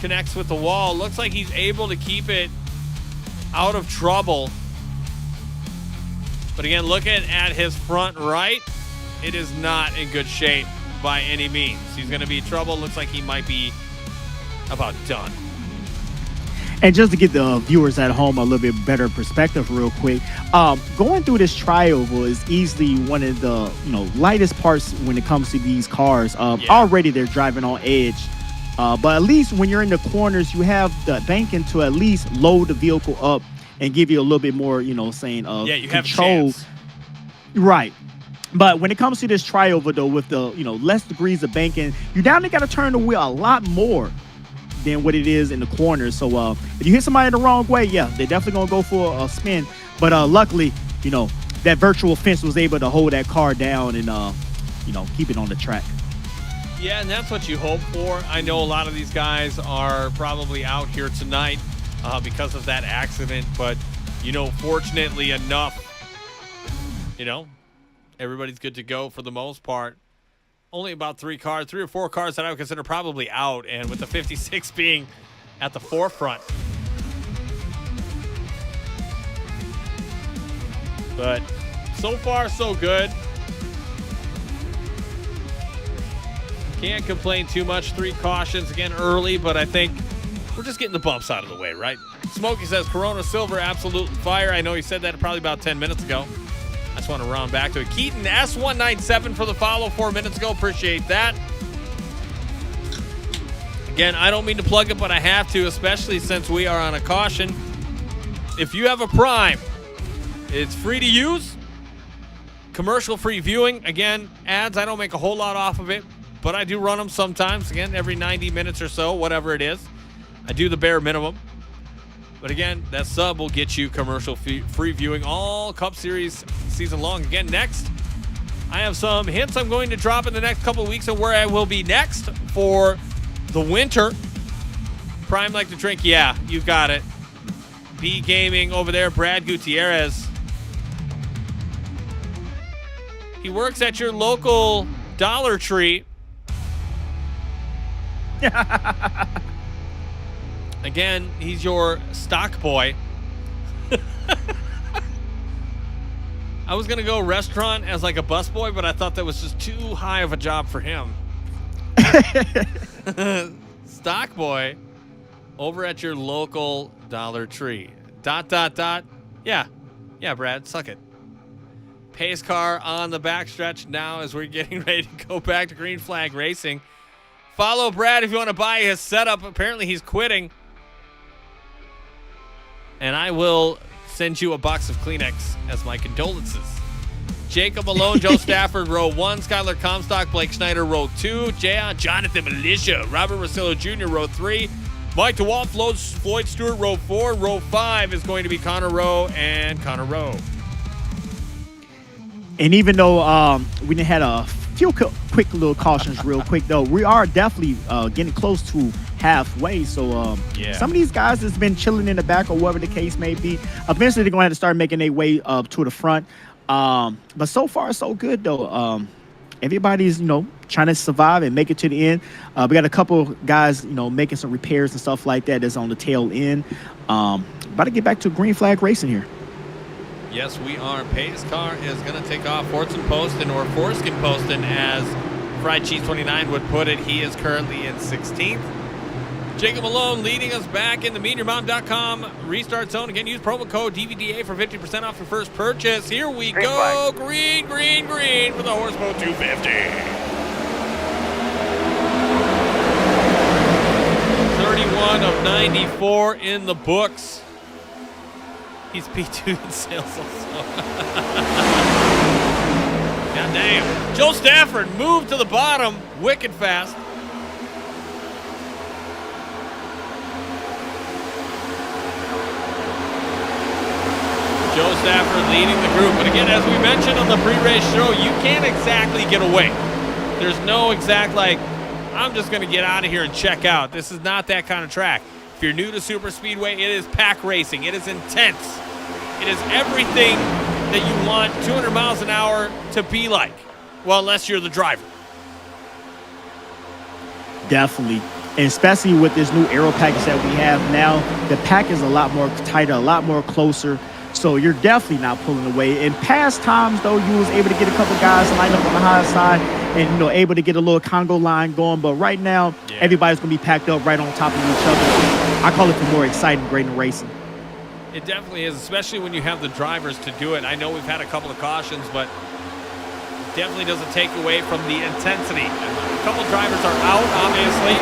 Speaker 1: connects with the wall. Looks like he's able to keep it out of trouble. But again, looking at his front right, it is not in good shape by any means. He's going to be in trouble. Looks like he might be about done.
Speaker 2: And just to get the viewers at home a little bit better perspective real quick, going through this trioval is easily one of the lightest parts when it comes to these cars. Already they're driving on edge. But at least when you're in the corners, you have the banking to at least load the vehicle up and give you a little bit more, you have
Speaker 1: control.
Speaker 2: Have a chance. Right. But when it comes to this trioval, though, with the, less degrees of banking, you definitely got to turn the wheel a lot more than what it is in the corners. So if you hit somebody the wrong way, yeah, they're definitely going to go for a spin. But luckily, that virtual fence was able to hold that car down and, keep it on the track.
Speaker 1: Yeah, and that's what you hope for. I know a lot of these guys are probably out here tonight because of that accident. But, fortunately enough, everybody's good to go for the most part. Only about three or four cars that I would consider probably out, and with the 56 being at the forefront. But so far, so good. Can't complain too much. 3 cautions again early, but I think we're just getting the bumps out of the way, right? Smokey says Corona Silver, absolute fire. I know he said that probably about 10 minutes ago. I just want to round back to it. Keaton S197 for the follow 4 minutes ago. Appreciate that. Again, I don't mean to plug it, but I have to, especially since we are on a caution. If you have a Prime, it's free to use. Commercial-free viewing. Again, ads, I don't make a whole lot off of it, but I do run them sometimes. Again, every 90 minutes or so, whatever it is. I do the bare minimum. But again, that sub will get you commercial-free viewing all Cup Series season long. Again, next, I have some hints I'm going to drop in the next couple of weeks on where I will be next for the winter. Prime like to drink? Yeah, you got it. B Gaming over there, Brad Gutierrez. He works at your local Dollar Tree. Again, he's your stock boy. I was going to go restaurant as like a busboy, but I thought that was just too high of a job for him. stock boy over at your local Dollar Tree. ... Yeah, Brad, suck it. Pace car on the backstretch now as we're getting ready to go back to green flag racing. Follow Brad if you want to buy his setup. Apparently he's quitting. And I will send you a box of Kleenex as my condolences. Jacob Malone, Joe Stafford, row 1. Skylar Comstock, Blake Schneider, row 2. Jonathan Militia, Robert Rosillo Jr., row 3. Mike DeWalt, Floyd Stewart, row 4. Row 5 is going to be Connor Rowe and Connor Rowe.
Speaker 2: And even though we had a few quick little cautions real quick, though, we are definitely getting close to halfway. So some of these guys has been chilling in the back or whatever the case may be. Eventually, they're going to have to start making their way up to the front. But so far, so good, though. Everybody's, trying to survive and make it to the end. We got a couple guys, making some repairs and stuff like that that's on the tail end. About to get back to green flag racing here.
Speaker 1: Yes, we are. Pace car is going to take off. Fortson Poston, or Forskin Poston, as Fried Cheese 29 would put it. He is currently in 16th. Jacob Malone leading us back in the MeanYourMom.com restart zone. Again, use promo code DVDA for 50% off your first purchase. Here we go. Green for the Horseboat 250. 31 of 94 in the books. He's P2 in sales also. God damn. Joe Stafford moved to the bottom wicked fast. Joe Stafford leading the group. But again, as we mentioned on the pre-race show, you can't exactly get away. There's no exact, I'm just going to get out of here and check out. This is not that kind of track. If you're new to Super Speedway, it is pack racing. It is intense. It is everything that you want 200 miles an hour to be like. Well, unless you're the driver.
Speaker 2: Definitely. And especially with this new aero package that we have now, the pack is a lot more tighter, a lot more closer. So you're definitely not pulling away. In past times, though, you was able to get a couple guys lined up on the high side and, able to get a little Congo line going. But right now, everybody's going to be packed up right on top of each other. I call it the more exciting grade of racing.
Speaker 1: It definitely is, especially when you have the drivers to do it. I know we've had a couple of cautions, but it definitely doesn't take away from the intensity. A couple drivers are out, obviously.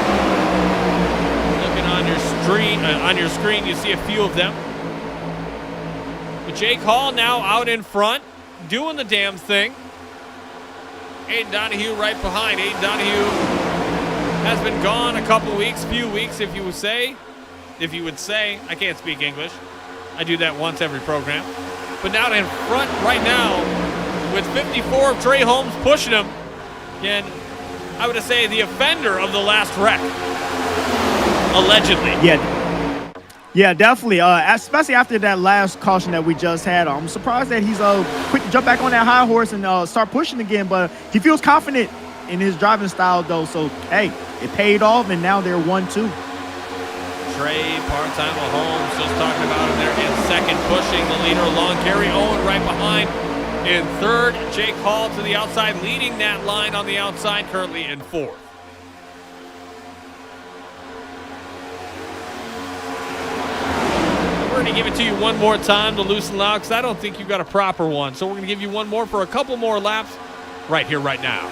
Speaker 1: Looking on your screen, you see a few of them. But Jake Hall now out in front, doing the damn thing. Aiden Donahue right behind. Aiden Donahue has been gone a few weeks, if you would say. I can't speak English. I do that once every program. But now in front right now, with 54 of Trey Holmes pushing him. Again, I would say the offender of the last wreck. Allegedly.
Speaker 2: Yeah, definitely. Especially after that last caution that we just had. I'm surprised that he's quick to jump back on that high horse and start pushing again. But he feels confident in his driving style, though. So, hey, it paid off, and now they're 1-2.
Speaker 1: Trey, part-time Holmes, just talking about him there in second, pushing the leader along. Gary Owen right behind in third. Jake Hall to the outside, leading that line on the outside, currently in fourth. We're going to give it to you one more time to loosen loud, because I don't think you got a proper one. So we're going to give you one more for a couple more laps right here, right now.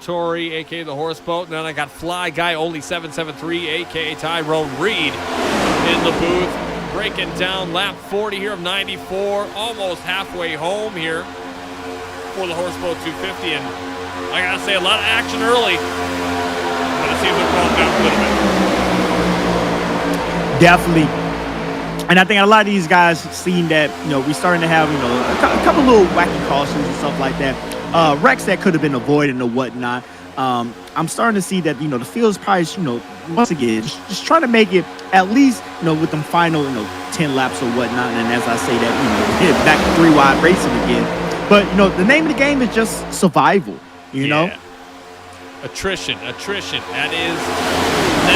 Speaker 1: Laboratory, aka the Horse Boat. And then I got Fly Guy Only 773, aka Tyrone Reed, in the booth, breaking down lap 40 here of 94, almost halfway home here for the Horse Boat 250. And I gotta say, a lot of action early, but it seems to calm down a little bit.
Speaker 2: Definitely. And I think a lot of these guys seen that, we're starting to have, a couple little wacky cautions and stuff like that. Wrecks that could have been avoided or whatnot. I'm starting to see that, the field's probably, once again, just trying to make it at least, with them final, 10 laps or whatnot. And as I say that, back to 3-wide racing again. But, the name of the game is just survival, you know?
Speaker 1: Attrition. That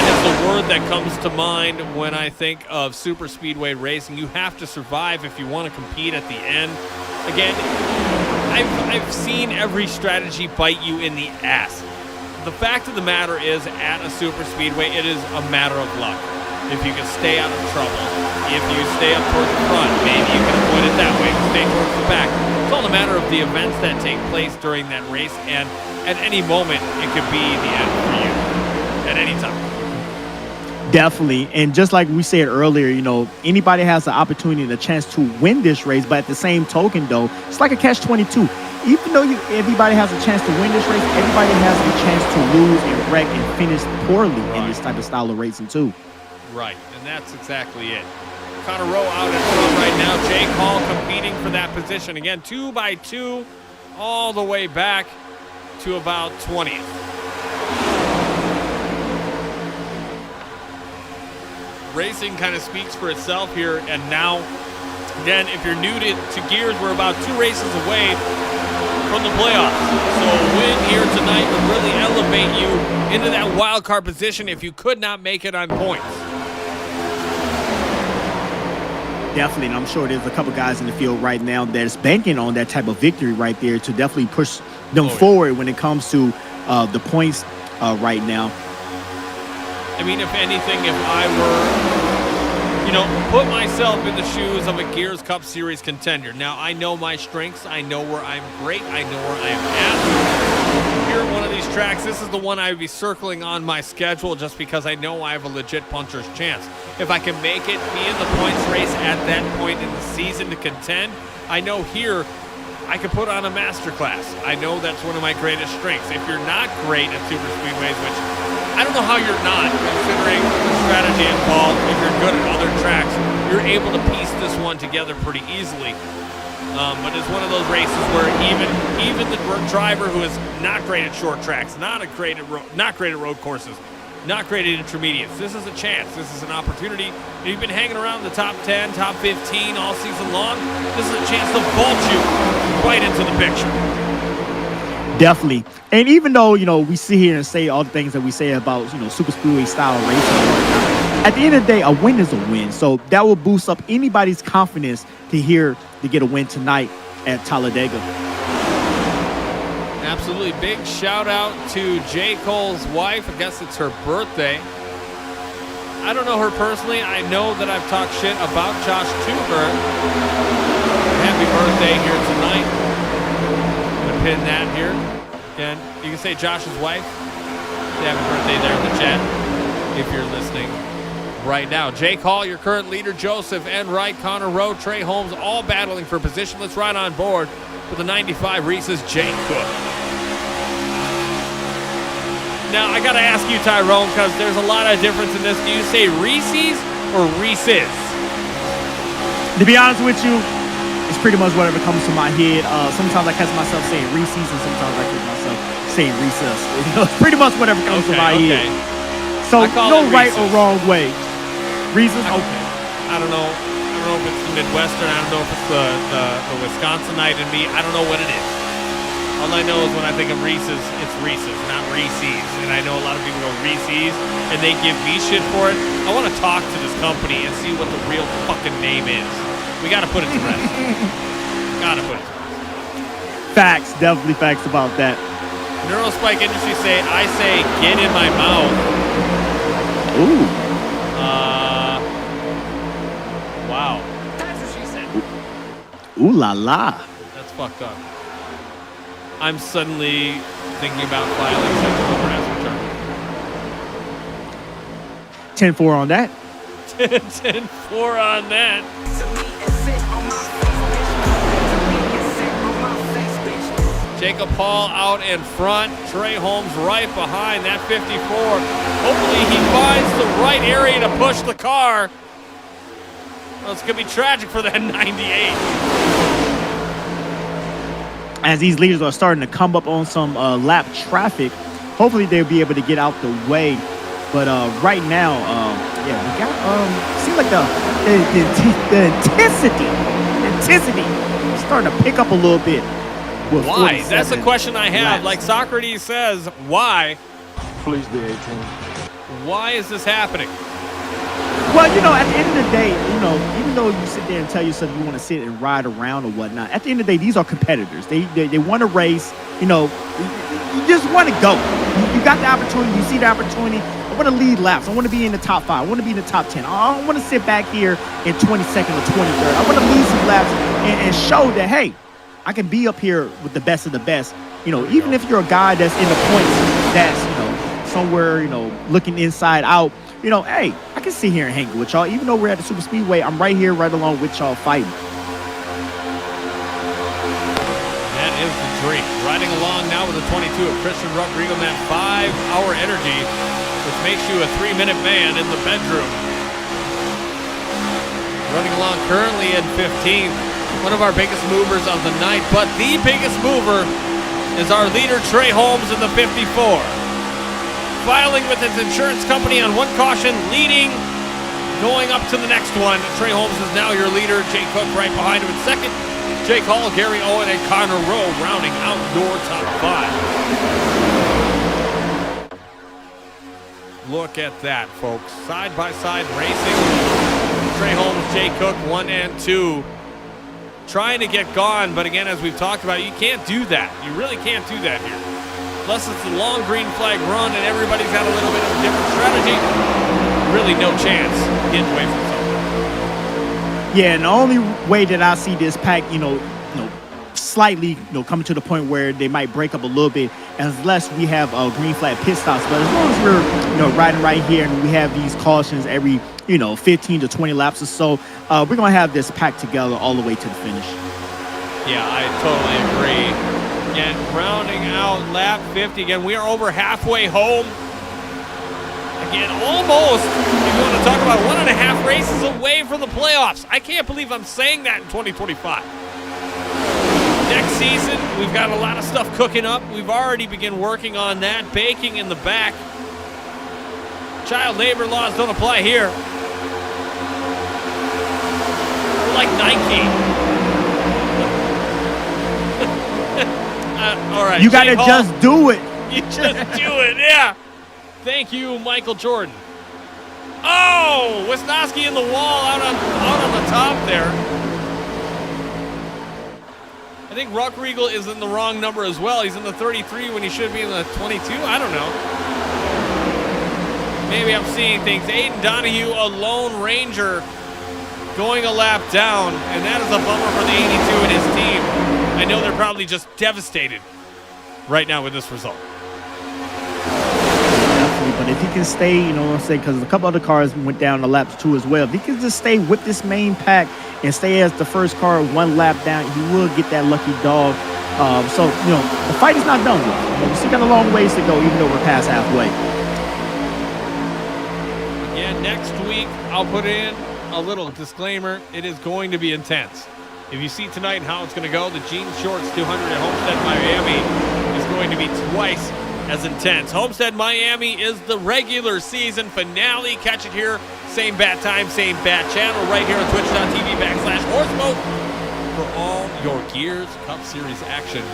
Speaker 1: is the word that comes to mind when I think of super speedway racing. You have to survive if you want to compete at the end. Again, I've seen every strategy bite you in the ass. The fact of the matter is, at a super speedway, it is a matter of luck. If you can stay out of trouble, if you stay up towards the front, maybe you can avoid it that way, stay towards the back. It's all a matter of the events that take place during that race, and at any moment, it could be the end for you. At any time.
Speaker 2: Definitely. And just like we said earlier, anybody has the opportunity and the chance to win this race. But at the same token, though, it's like a catch-22. Even though everybody has a chance to win this race, everybody has a chance to lose and wreck and finish poorly in this type of style of racing, too.
Speaker 1: Right. And that's exactly it. Connor Rowe out in front right now. Jake Hall competing for that position. Again, 2 by 2 all the way back to about 20th. Racing kind of speaks for itself here, and now, again, if you're new to gears, we're about 2 races away from the playoffs. So a win here tonight would really elevate you into that wild card position if you could not make it on points.
Speaker 2: Definitely, and I'm sure there's a couple guys in the field right now that's banking on that type of victory right there to definitely push them forward when it comes to the points right now.
Speaker 1: I mean, if anything, if I were, put myself in the shoes of a Gears Cup Series contender. Now, I know my strengths. I know where I'm great. I know where I am at. Here at one of these tracks, this is the one I would be circling on my schedule just because I know I have a legit puncher's chance. If I can make it, be in the points race at that point in the season to contend, I know here I can put on a masterclass. I know that's one of my greatest strengths. If you're not great at super speedways, which I don't know how you're not, considering the strategy involved, if you're good at other tracks, you're able to piece this one together pretty easily. But it's one of those races where even the driver who is not great at short tracks, not great at road courses, not great at intermediates, this is a chance. This is an opportunity. If you've been hanging around the top 10, top 15 all season long, this is a chance to vault you right into the picture.
Speaker 2: Definitely. And even though, we sit here and say all the things that we say about, super speedway style racing, at the end of the day, a win is a win. So that will boost up anybody's confidence to get a win tonight at Talladega.
Speaker 1: Absolutely. Big shout out to J. Cole's wife. I guess it's her birthday. I don't know her personally. I know that I've talked shit about Josh to her. Happy birthday here tonight. Pin that here. And you can say Josh's wife. Happy birthday there in the chat if you're listening right now. Jake Hall, your current leader, Joseph Enright, Connor Rowe, Trey Holmes, all battling for position. Let's ride on board with the 95 Reese's Jake Cook. Now, I got to ask you, Tyrone, because there's a lot of difference in this. Do you say Reese's or Reese's?
Speaker 2: To be honest with you, it's pretty much whatever comes to my head. Sometimes I catch myself saying Reese's, and sometimes I catch myself saying Reese's. It's pretty much whatever comes to my head. So no right or wrong way. Reese's? Okay.
Speaker 1: I don't know if it's the Midwestern. I don't know if it's the Wisconsinite in me. I don't know what it is. All I know is when I think of Reese's, it's Reese's, not Reese's. And I know a lot of people go Reese's, and they give me shit for it. I want to talk to this company and see what the real fucking name is. We got to put it to rest. Got to put it to rest.
Speaker 2: Facts. Definitely facts about that.
Speaker 1: Neurospike Industries say, I say, get in my mouth.
Speaker 2: Ooh.
Speaker 1: Wow. That's what she said.
Speaker 2: Ooh la la.
Speaker 1: That's fucked up. I'm suddenly thinking about filing since Boomer has returned.
Speaker 2: 10-4 on that.
Speaker 1: 10-4 on that. Jacob Paul out in front. Trey Holmes right behind that 54. Hopefully he finds the right area to push the car. Well, it's going to be tragic for that 98.
Speaker 2: As these leaders are starting to come up on some lap traffic, hopefully they'll be able to get out the way. But right now, yeah, we got seems like the intensity is starting to pick up a little bit.
Speaker 1: Why? That's the question I have. Like Socrates says, why?
Speaker 5: Please be 18.
Speaker 1: Why is this happening?
Speaker 2: Well, you know, at the end of the day, you know, even though you sit there and tell yourself you want to sit and ride around or whatnot, at the end of the day, these are competitors. They want to race. You know, you just want to go. You got the opportunity. You see the opportunity. I want to lead laps. I want to be in the top 5. I want to be in the top 10. I don't want to sit back here in 22nd or 23rd. I want to lead some laps and show that, hey, I can be up here with the best of the best. You know, even if you're a guy that's in the points that's, you know, somewhere, you know, looking inside out, you know, hey, I can sit here and hang with y'all. Even though we're at the super speedway, I'm right here, right along with y'all fighting.
Speaker 1: That is the dream. Riding along now with the 22 of Christian Rodrigo in that 5-hour energy, which makes you a 3-minute man in the bedroom. Running along currently in 15th. One of our biggest movers of the night, but the biggest mover is our leader, Trey Holmes, in the 54. Filing with his insurance company on one caution, leading, going up to the next one. Trey Holmes is now your leader. Jake Cook right behind him in second. Jake Hall, Gary Owen, and Connor Rowe rounding out your top 5. Look at that, folks. Side-by-side racing. Trey Holmes, Jake Cook, 1 and 2. Trying to get gone, but again, as we've talked about, you can't do that. You really can't do that here. Unless it's a long green flag run and everybody's got a little bit of a different strategy, really no chance getting away from something.
Speaker 2: Yeah, and the only way that I see this pack, you know, slightly, you know, coming to the point where they might break up a little bit, unless we have green flag pit stops. But as long as we're, you know, riding right here and we have these cautions every, you know, 15 to 20 laps or so, we're gonna have this packed together all the way to the finish.
Speaker 1: Yeah, I totally agree. Again, rounding out lap 50. Again, we are over halfway home. Again, almost, if you want to talk about 1.5 races away from the playoffs. I can't believe I'm saying that in 2025. Next season, we've got a lot of stuff cooking up. We've already begun working on that, baking in the back. Child labor laws don't apply here. We're like Nike. All right.
Speaker 2: You gotta just do it.
Speaker 1: You just do it, yeah. Thank you, Michael Jordan. Oh, Wisnowski in the wall out on the top there. I think Rockriegel is in the wrong number as well. He's in the 33 when he should be in the 22. I don't know. Maybe I'm seeing things. Aiden Donahue, a Lone Ranger, going a lap down, and that is a bummer for the 82 and his team. I know they're probably just devastated right now with this result.
Speaker 2: Definitely, but if he can stay, you know what I'm saying, because a couple other cars went down to laps 2 as well. If he can just stay with this main pack and stay as the first car 1 lap down, he will get that lucky dog. So, you know, the fight is not done with. You know, we still got a long ways to go, even though we're past halfway.
Speaker 1: Yeah, next week I'll put in a little disclaimer. It is going to be intense. If you see tonight how it's going to go, the Jeans Shorts 200 at Homestead Miami is going to be twice as intense. Homestead Miami is the regular season finale. Catch it here, same bat time, same bat channel, right here on twitch.tv/horseboat for all your Gears Cup Series action.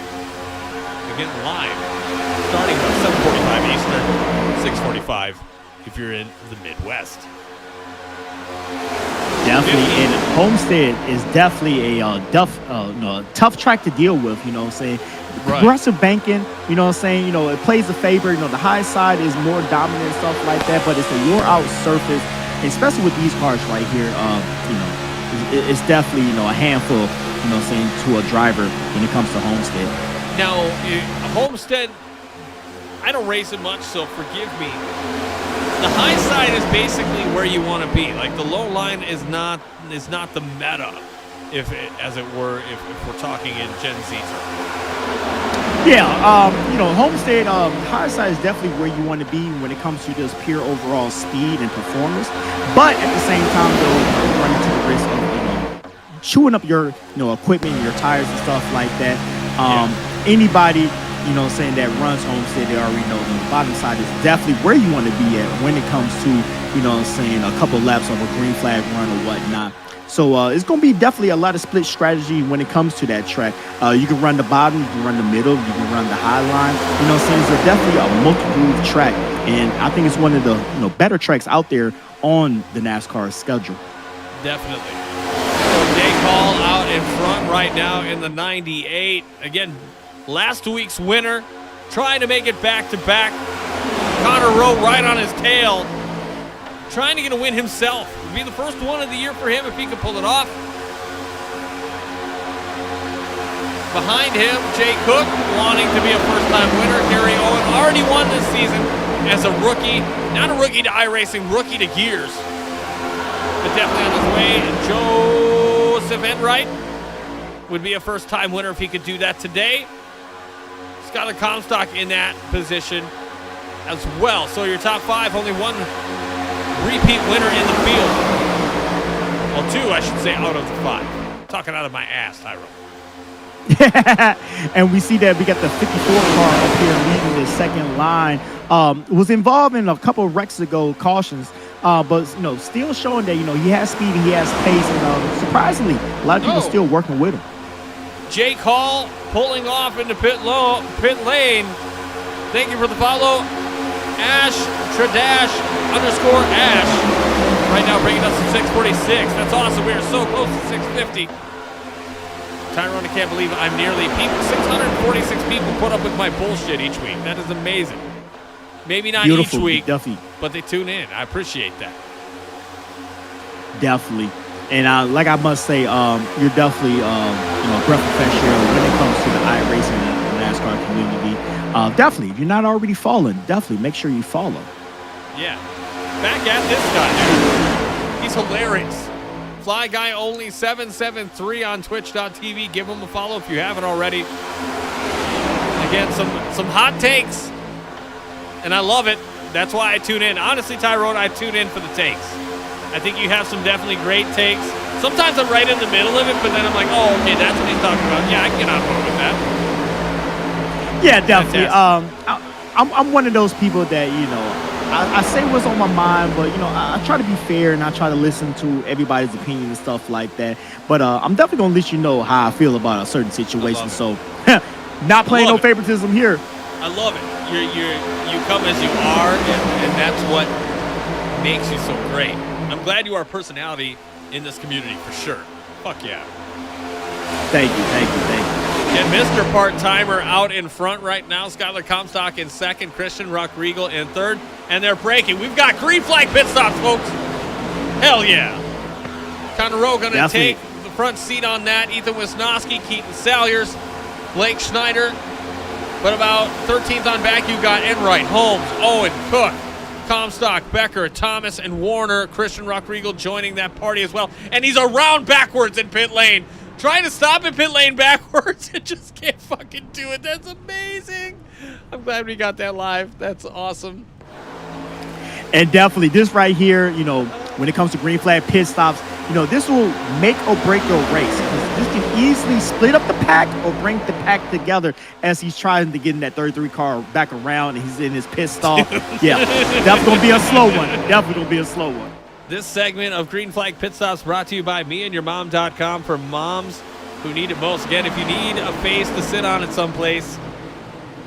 Speaker 1: Again, live, starting at 7:45 Eastern, 6:45 if you're in the Midwest.
Speaker 2: Definitely, and Homestead is definitely a tough track to deal with, you know what I'm saying?
Speaker 1: Right.
Speaker 2: Aggressive banking, you know what I'm saying? You know, it plays a favor. You know, the high side is more dominant and stuff like that, but it's a wore-out surface, especially with these cars right here. You know, it's definitely, you know, a handful, you know what I'm saying, to a driver when it comes to Homestead.
Speaker 1: Now, Homestead I don't race it much, so forgive me. The high side is basically where you want to be. Like the low line is not the meta, as it were, if we're talking in Gen Z terms.
Speaker 2: Yeah, Homestead, high side is definitely where you want to be when it comes to just pure overall speed and performance. But at the same time, though, you run into the risk of chewing up your equipment, your tires and stuff like that. Anybody saying that runs Homestead, they already know the bottom side is definitely where you want to be at when it comes to saying a couple laps of a green flag run or whatnot. So it's going to be definitely a lot of split strategy when it comes to that track. You can run the bottom, you can run the middle, you can run the high line. It's definitely a multi-groove track, and I think it's one of the better tracks out there on the NASCAR schedule.
Speaker 1: Definitely. So Jake Hall out in front right now in the 98. Again, last week's winner, trying to make it back-to-back. Connor Rowe right on his tail, trying to get a win himself. Be the first one of the year for him if he could pull it off. Behind him, Jay Cook wanting to be a first-time winner. Gary Owen already won this season as a rookie. Not a rookie to iRacing, rookie to Gears. But definitely on his way. Joseph Enright would be a first-time winner if he could do that today. Skylar Comstock in that position as well. So your top five, only one repeat winner in the field. Well, two, I should say, out of the five. Talking out of my ass, Tyrone.
Speaker 2: And we see that we got the 54 car up here leading the second line. Was involved in a couple of wrecks ago, cautions, but still showing that he has speed and he has pace, and surprisingly, a lot of people still working with him.
Speaker 1: Jake Hall pulling off into pit lane. Thank you for the follow. Ash Tradash _Ash. Right now bringing us to 646. That's awesome. We are so close to 650. Tyrone, I can't believe I'm nearly 646 people put up with my bullshit each week. That is amazing. Maybe not
Speaker 2: Beautiful,
Speaker 1: each week,
Speaker 2: definitely.
Speaker 1: But they tune in. I appreciate that.
Speaker 2: Definitely. And like I must say, you're definitely a breath of fresh air when it comes to the iRacing and the NASCAR community. Definitely, if you're not already following, definitely make sure you follow.
Speaker 1: Yeah. Back at this guy, dude. He's hilarious. Fly Guy Only 773 on twitch.tv. Give him a follow if you haven't already. Again, some hot takes. And I love it. That's why I tune in. Honestly, Tyrone, I tune in for the takes. I think you have some definitely great takes. Sometimes I'm right in the middle of it, but then I'm like, oh, okay, that's what he's talking about. Yeah, I can get on board with that.
Speaker 2: Yeah, definitely. I'm one of those people that, I say what's on my mind, but, I try to be fair and I try to listen to everybody's opinion and stuff like that. But I'm definitely going to let you know how I feel about a certain situation. So, not playing no favoritism here.
Speaker 1: I love it. You come as you are, and that's what makes you so great. I'm glad you are a personality in this community for sure. Fuck yeah.
Speaker 2: Thank you.
Speaker 1: And Mr. Part-Timer out in front right now. Skylar Comstock in second. Christian Rockriegel in third. And they're breaking. We've got green flag pit stops, folks. Hell yeah. Connor Rowe going to take the front seat on that. Ethan Wisnowski, Keaton Salyers, Blake Schneider. But about 13th on back, you got Enright, Holmes, Owen, Cook, Comstock, Becker, Thomas, and Warner. Christian Rockriegel joining that party as well. And he's around backwards in pit lane. Trying to stop in pit lane backwards and just can't fucking do it. That's amazing. I'm glad we got that live. That's awesome.
Speaker 2: And definitely this right here, when it comes to green flag pit stops, this will make or break your race. This can easily split up the pack or bring the pack together as he's trying to get in that 33 car back around and he's in his pit stall. Yeah, definitely going to be a slow one.
Speaker 1: This segment of Green Flag Pit Stops brought to you by meandyourmom.com for moms who need it most. Again, if you need a face to sit on at someplace,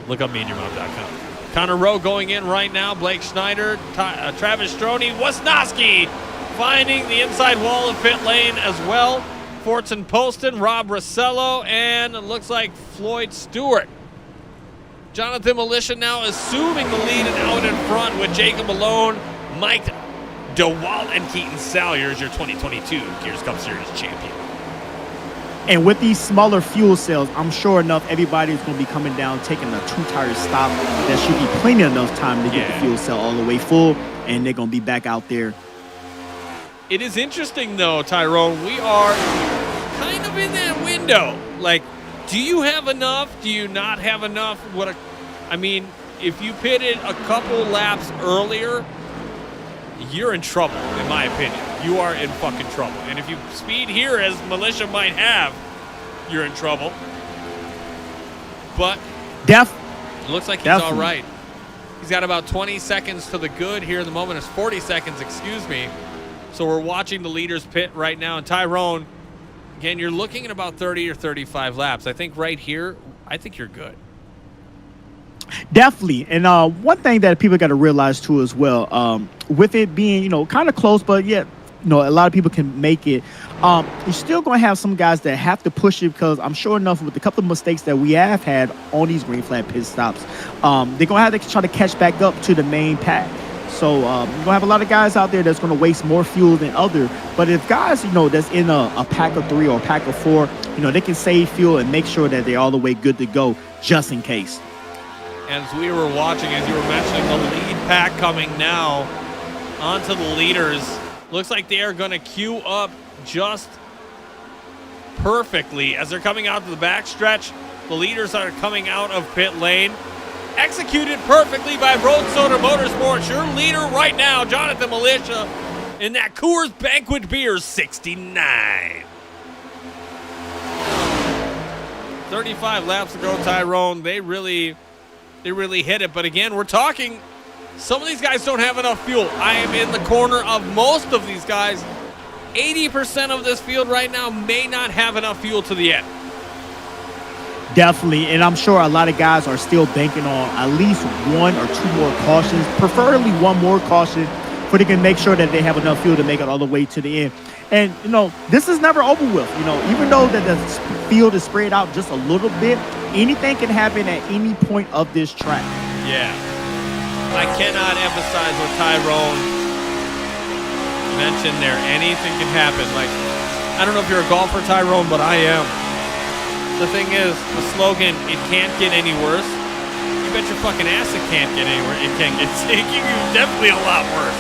Speaker 1: look up meandyourmom.com. Connor Rowe going in right now. Blake Schneider, Travis Stroney, Wisnowski finding the inside wall of pit lane as well. Fortson Poston, Rob Rossello, and it looks like Floyd Stewart. Jonathan Militia now assuming the lead and out in front with Jacob Malone, Mike DeWalt, and Keaton Salyers, your 2022 Gears Cup Series champion.
Speaker 2: And with these smaller fuel cells, I'm sure enough everybody's going to be coming down, taking a 2-tire stop. There should be plenty enough time to get the fuel cell all the way full, and they're going to be back out there.
Speaker 1: It is interesting, though, Tyrone. We are kind of in that window. Like, do you have enough? Do you not have enough? I mean, if you pitted a couple laps earlier, you're in trouble, in my opinion. You are in fucking trouble. And if you speed here, as Militia might have, you're in trouble. But it looks like he's all right. He's got about 20 seconds to the good here in the moment. It's 40 seconds, excuse me. So we're watching the leaders pit right now. And Tyrone, again, you're looking at about 30 or 35 laps. I think right here, I think you're good.
Speaker 2: Definitely. And one thing that people got to realize too as well, with it being, you know, kind of close, but yet, you know, a lot of people can make it. You're still going to have some guys that have to push it, because I'm sure enough with a couple of mistakes that we have had on these green flag pit stops, they're going to have to try to catch back up to the main pack. So you're going to have a lot of guys out there that's going to waste more fuel than other. But if guys, you know, that's in a pack of 3 or a pack of 4, you know, they can save fuel and make sure that they're all the way good to go just in case.
Speaker 1: As we were watching, as you were mentioning, the lead pack coming now onto the leaders. Looks like they are going to queue up just perfectly as they're coming out to the backstretch. The leaders are coming out of pit lane. Executed perfectly by Road Soda Motorsports. Your leader right now, Jonathan Militia, in that Coors Banquet Beer 69. 35 laps to go, Tyrone. They really hit it. But again, we're talking, some of these guys don't have enough fuel. I am in the corner of most of these guys. 80% of this field right now may not have enough fuel to the end.
Speaker 2: Definitely, and I'm sure a lot of guys are still banking on at least 1 or 2 more cautions, preferably 1 more caution, so they can make sure that they have enough fuel to make it all the way to the end. And, you know, this is never over with. You know, even though that the field is spread out just a little bit, anything can happen at any point of this track.
Speaker 1: Yeah. I cannot emphasize what Tyrone mentioned there. Anything can happen. Like, I don't know if you're a golfer, Tyrone, but I am. The thing is, the slogan, it can't get any worse. You bet your fucking ass it can't get any worse. It can get definitely a lot worse.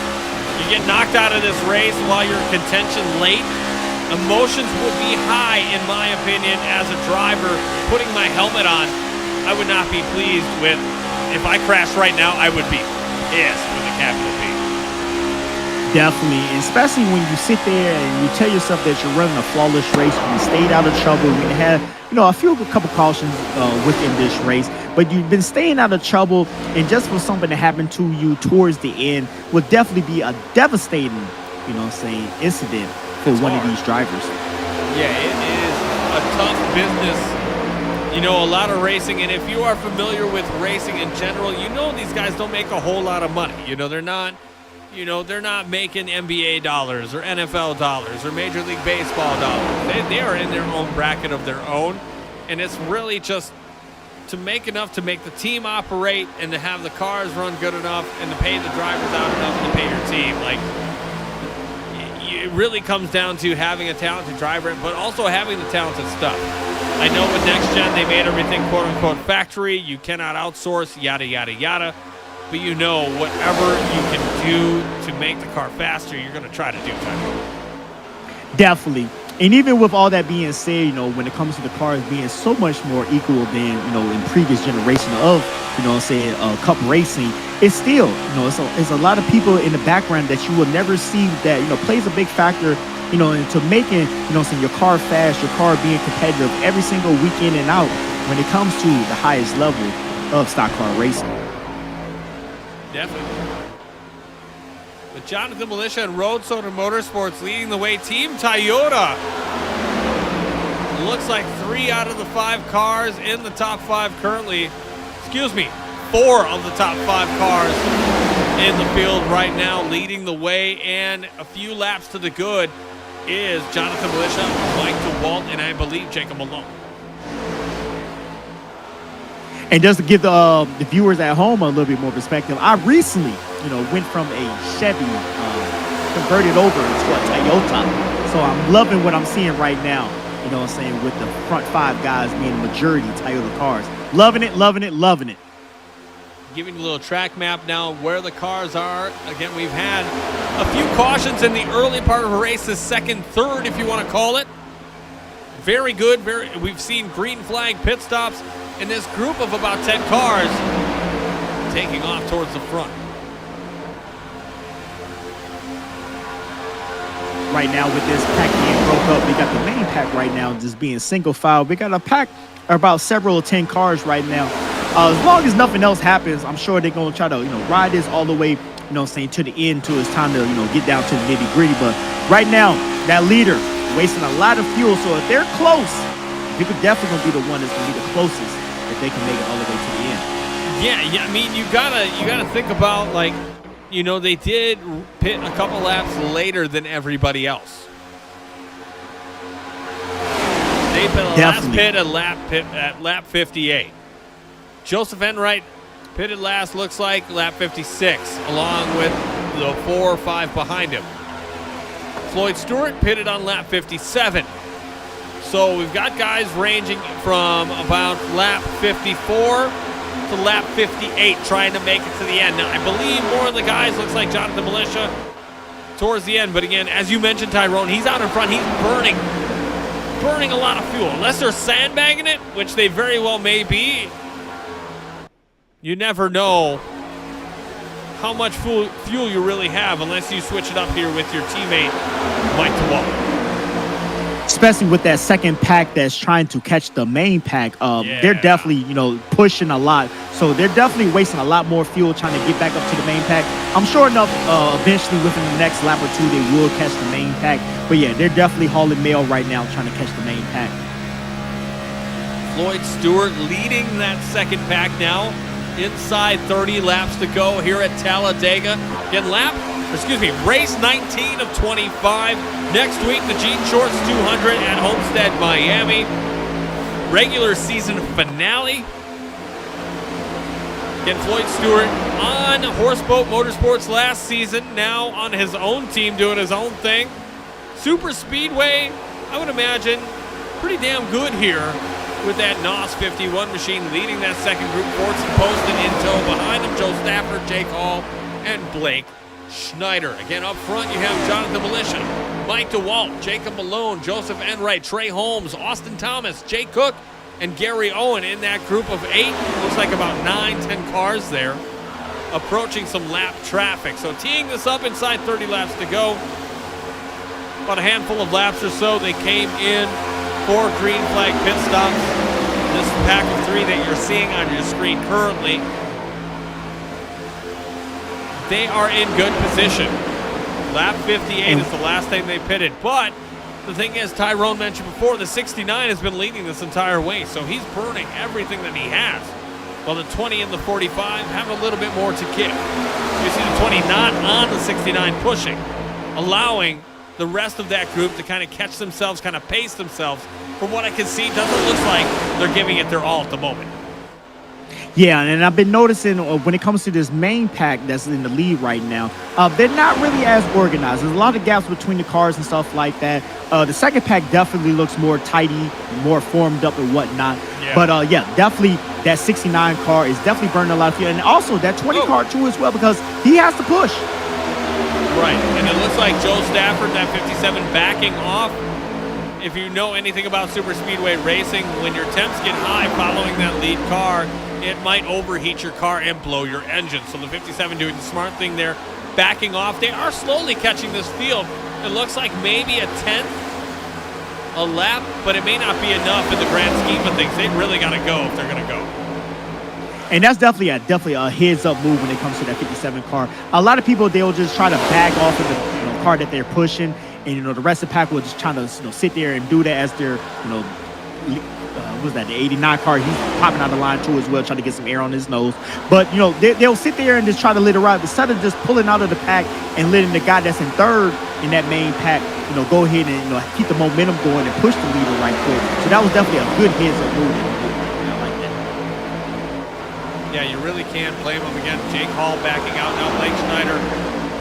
Speaker 1: You get knocked out of this race while you're in contention late. Emotions would be high, in my opinion, as a driver. Putting my helmet on, I would not be pleased with. If I crashed right now, I would be pissed with a capital P.
Speaker 2: Definitely, especially when you sit there and you tell yourself that you're running a flawless race, you stayed out of trouble, you had, you know, a couple cautions within this race, but you've been staying out of trouble, and just for something to happen to you towards the end would definitely be a devastating, you know what I'm saying, incident for one of these drivers.
Speaker 1: Yeah, it is a tough business. You know, a lot of racing, and if you are familiar with racing in general, you know these guys don't make a whole lot of money. You know, they're not making NBA dollars or NFL dollars or Major League Baseball dollars. They are in their own bracket of their own, and it's really just to make enough to make the team operate and to have the cars run good enough and to pay the drivers out enough to pay your team. Like, it really comes down to having a talented driver, but also having the talented stuff. I know with Next Gen, they made everything quote-unquote factory. You cannot outsource, yada, yada, yada. But you know, whatever you can do to make the car faster, you're going to try to do, Tyler.
Speaker 2: Definitely. And even with all that being said, you know, when it comes to the cars being so much more equal than, you know, in previous generation of, you know, say cup racing, it's still, you know, it's a lot of people in the background that you will never see that, you know, plays a big factor, you know, into making, you know, saying your car fast, your car being competitive every single week in and out when it comes to the highest level of stock car racing.
Speaker 1: Definitely. With Jonathan Militia and Road Soda Motorsports leading the way, Team Toyota. Looks like 3 out of the 5 cars in the top 5 currently. Excuse me, 4 of the top 5 cars in the field right now leading the way, and a few laps to the good is Jonathan Militia, Mike DeWalt, and I believe Jacob Malone.
Speaker 2: And just to give the viewers at home a little bit more perspective, I recently, you know, went from a Chevy, converted over into a Toyota. So I'm loving what I'm seeing right now you know what I'm saying, with the front 5 guys being the majority Toyota cars. Loving it, loving it, loving it.
Speaker 1: Giving you a little track map now where the cars are. Again, we've had a few cautions in the early part of the race, the second, third, if you want to call it. Very good. We've seen green flag pit stops in this group of about 10 cars taking off towards the front.
Speaker 2: Right now with this pack being broke up, we got the main pack right now just being single file. We got a pack about several 10 cars right now. As long as nothing else happens, I'm sure they're going to try to, ride this all the way, you know what I'm saying, to the end till it's time to, get down to the nitty gritty. But right now, that leader wasting a lot of fuel. So if they're close, people definitely going to be the one that's going to be the closest if they can make it all the way to the end.
Speaker 1: Yeah. I mean, you gotta think about, like, they did pit a couple laps later than everybody else. They pit a last pit at lap 58. Joseph Enright pitted last, looks like, lap 56, along with the 4 or 5 behind him. Floyd Stewart pitted on lap 57. So we've got guys ranging from about lap 54 to lap 58 trying to make it to the end. Now, I believe more of the guys, looks like Jonathan Militia towards the end. But again, as you mentioned, Tyrone, he's out in front. He's burning a lot of fuel. Unless they're sandbagging it, which they very well may be, you never know how much fuel you really have unless you switch it up here with your teammate, Mike DeWalt.
Speaker 2: Especially with that second pack that's trying to catch the main pack, they're definitely, pushing a lot. So they're definitely wasting a lot more fuel trying to get back up to the main pack. I'm sure enough, eventually within the next lap or 2, they will catch the main pack. But yeah, they're definitely hauling mail right now trying to catch the main pack.
Speaker 1: Floyd Stewart leading that second pack now. Inside 30 laps to go here at Talladega. Again, race 19 of 25. Next week, the Gene Shorts 200 at Homestead, Miami. Regular season finale. Again, Floyd Stewart on Horseboat Motorsports last season, now on his own team doing his own thing. Super Speedway, I would imagine, pretty damn good here with that NOS 51 machine leading that second group. Fortson posted in tow behind him. Joe Stafford, Jake Hall, and Blake Schneider. Again, up front, you have Jonathan Militia, Mike DeWalt, Jacob Malone, Joseph Enright, Trey Holmes, Austin Thomas, Jay Cook, and Gary Owen in that group of 8. Looks like about 9-10 cars there approaching some lap traffic. So teeing this up inside 30 laps to go. About a handful of laps or so. They came in 4 green flag pit stops. This pack of 3 that you're seeing on your screen currently, they are in good position. Lap 58 is the last time they pitted. But the thing is, Tyrone mentioned before, the 69 has been leading this entire way, so he's burning everything that he has. While the 20 and the 45 have a little bit more to give. You see the 20 not on the 69 pushing, allowing the rest of that group to kind of catch themselves, kind of pace themselves. From what I can see, doesn't look like they're giving it their all at the moment.
Speaker 2: Yeah, and I've been noticing when it comes to this main pack that's in the lead right now, they're not really as organized. There's a lot of gaps between the cars and stuff like that. The second pack definitely looks more tidy, more formed up and whatnot. Yeah. But yeah, definitely that 69 car is definitely burning a lot of fuel. And also that 20 car too as well, because he has to push.
Speaker 1: Right, and it looks like Joe Stafford, that 57, backing off. If you know anything about super speedway racing, when your temps get high following that lead car, it might overheat your car and blow your engine. So the 57 doing the smart thing there, backing off. They are slowly catching this field. It looks like maybe a 10th a lap, but it may not be enough in the grand scheme of things. They really got to go if they're going to go.
Speaker 2: And that's definitely a heads-up move when it comes to that 57 car. A lot of people, they'll just try to back off of the car that they're pushing, and the rest of the pack will just try to sit there and do that as their what was that, the 89 car? He's popping out the line too as well, trying to get some air on his nose. But they'll sit there and just try to let it ride instead of just pulling out of the pack and letting the guy that's in third in that main pack, go ahead and keep the momentum going and push the leader right quick. So that was definitely a good heads-up move.
Speaker 1: Yeah, you really can't blame him. Again, Jake Hall backing out now. Blake Schneider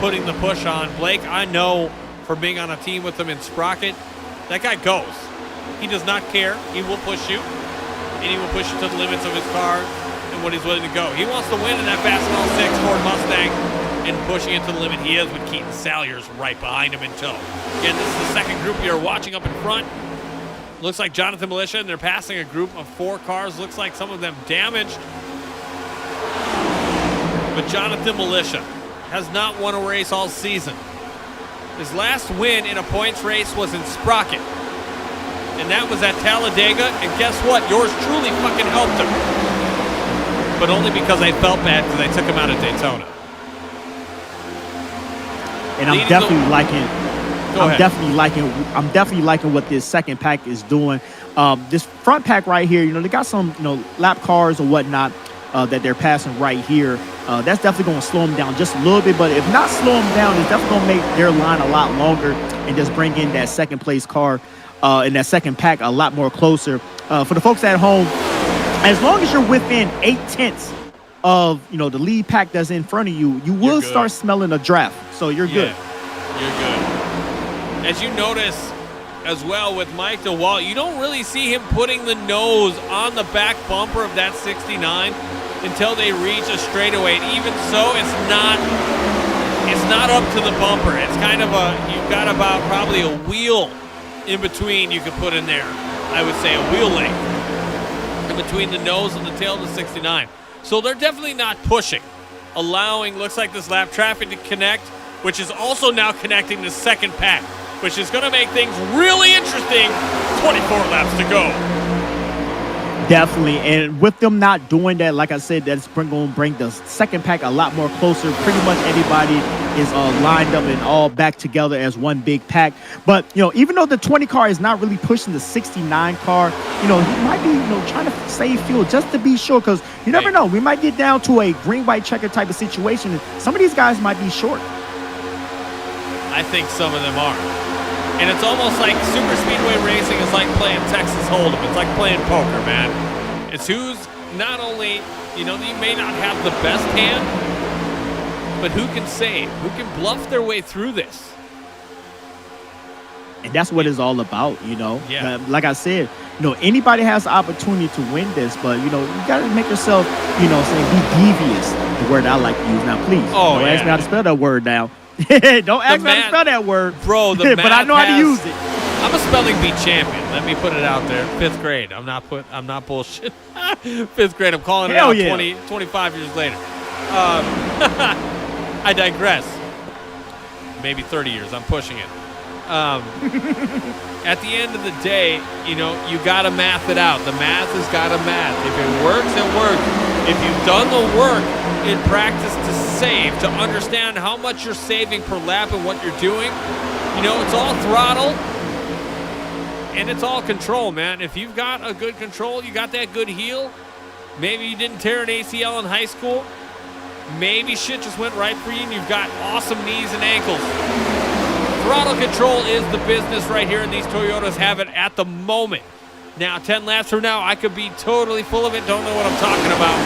Speaker 1: putting the push on. Blake, I know from being on a team with him in Sprocket, that guy goes. He does not care. He will push you, and he will push you to the limits of his car and what he's willing to go. He wants to win in that Fast and All 6 Ford Mustang, and pushing it to the limit he is with Keaton Salyers right behind him in tow. Again, this is the second group you're watching up in front. Looks like Jonathan Militia, and they're passing a group of 4 cars. Looks like some of them damaged. But Jonathan Militia has not won a race all season. His last win in a points race was in Sprocket. And that was at Talladega, and guess what? Yours truly fucking helped him. But only because I felt bad because I took him out of Daytona.
Speaker 2: And I'm definitely liking what this second pack is doing. This front pack right here, they got some, lap cars or whatnot that they're passing right here. That's definitely going to slow them down just a little bit. But if not slow them down, it's definitely going to make their line a lot longer and just bring in that second place car and that second pack a lot more closer. For the folks at home, as long as you're within 8/10 of the lead pack that's in front of you, you will start smelling a draft. So you're good.
Speaker 1: You're good. As you notice as well with Mike DeWalt, you don't really see him putting the nose on the back bumper of that 69 until they reach a straightaway. And even so, it's not up to the bumper. It's kind of you've got about probably a wheel in between you could put in there. I would say a wheel length in between the nose and the tail of the 69. So they're definitely not pushing, allowing, looks like this lap traffic to connect, which is also now connecting the second pack, which is going to make things really interesting. 24 laps to go.
Speaker 2: Definitely. And with them not doing that, like I said, that's going to bring the second pack a lot more closer. Pretty much everybody is lined up and all back together as one big pack. But, even though the 20 car is not really pushing the 69 car, he might be, trying to save fuel just to be sure, because you never know. We might get down to a green-white checker type of situation, and some of these guys might be short.
Speaker 1: I think some of them are. And it's almost like super speedway racing is like playing Texas Hold'em. It's like playing poker, man. It's who's not only, you may not have the best hand, but who can save, who can bluff their way through this.
Speaker 2: And that's what it's all about,
Speaker 1: Yeah.
Speaker 2: Like I said, anybody has the opportunity to win this, but, you got to make yourself, be devious, the word I like to use. Now, please, don't ask me how to spell that word now. Don't ask me how to spell that word.
Speaker 1: Bro,
Speaker 2: but I know how to use it.
Speaker 1: I'm a spelling bee champion. Let me put it out there. 5th grade. I'm not bullshit. 5th grade. I'm calling it out 25 years later. I digress. Maybe 30 years. I'm pushing it. At the end of the day, you got to math it out. The math has got to math. If it works, it works. If you've done the work in practice to save, to understand how much you're saving per lap and what you're doing, it's all throttle and it's all control, man. If you've got a good control, you got that good heel, maybe you didn't tear an ACL in high school, maybe shit just went right for you and you've got awesome knees and ankles. Throttle control is the business right here, and these Toyotas have it at the moment. Now, 10 laps from now, I could be totally full of it, don't know what I'm talking about.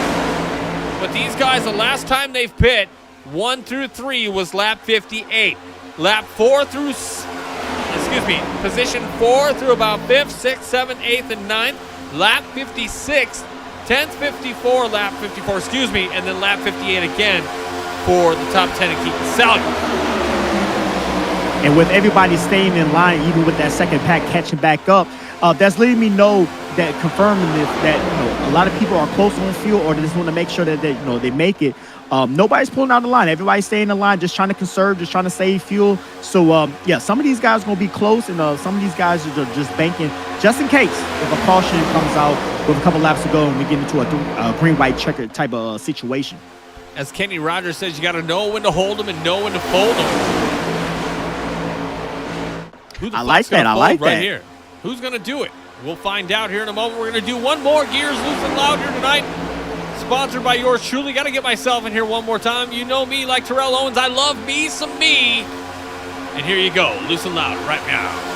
Speaker 1: But these guys, the last time they've pit, 1 through 3 was lap 58. Lap 4 through, position 4 through about 5th, 6th, 7th, 8th, and 9th. Lap 56, 10th, 54, lap 54, and then lap 58 again for the top 10 and Keaton Salyers.
Speaker 2: And with everybody staying in line, even with that second pack catching back up, that's letting me know that confirming this, that a lot of people are close on fuel, or they just want to make sure that they make it. Nobody's pulling out the line. Everybody's staying in line, just trying to conserve, just trying to save fuel. So some of these guys are gonna be close, and some of these guys are just banking just in case if a caution comes out with a couple laps to go and we get into a green-white checker type of situation.
Speaker 1: As Kenny Rogers says, you got to know when to hold them and know when to fold them.
Speaker 2: I like that.
Speaker 1: Here. Who's going to do it? We'll find out here in a moment. We're going to do one more Gears Loose and Loud here tonight. Sponsored by yours truly. Got to get myself in here one more time. You know me like Terrell Owens. I love me some me. And here you go. Loose and Loud right now.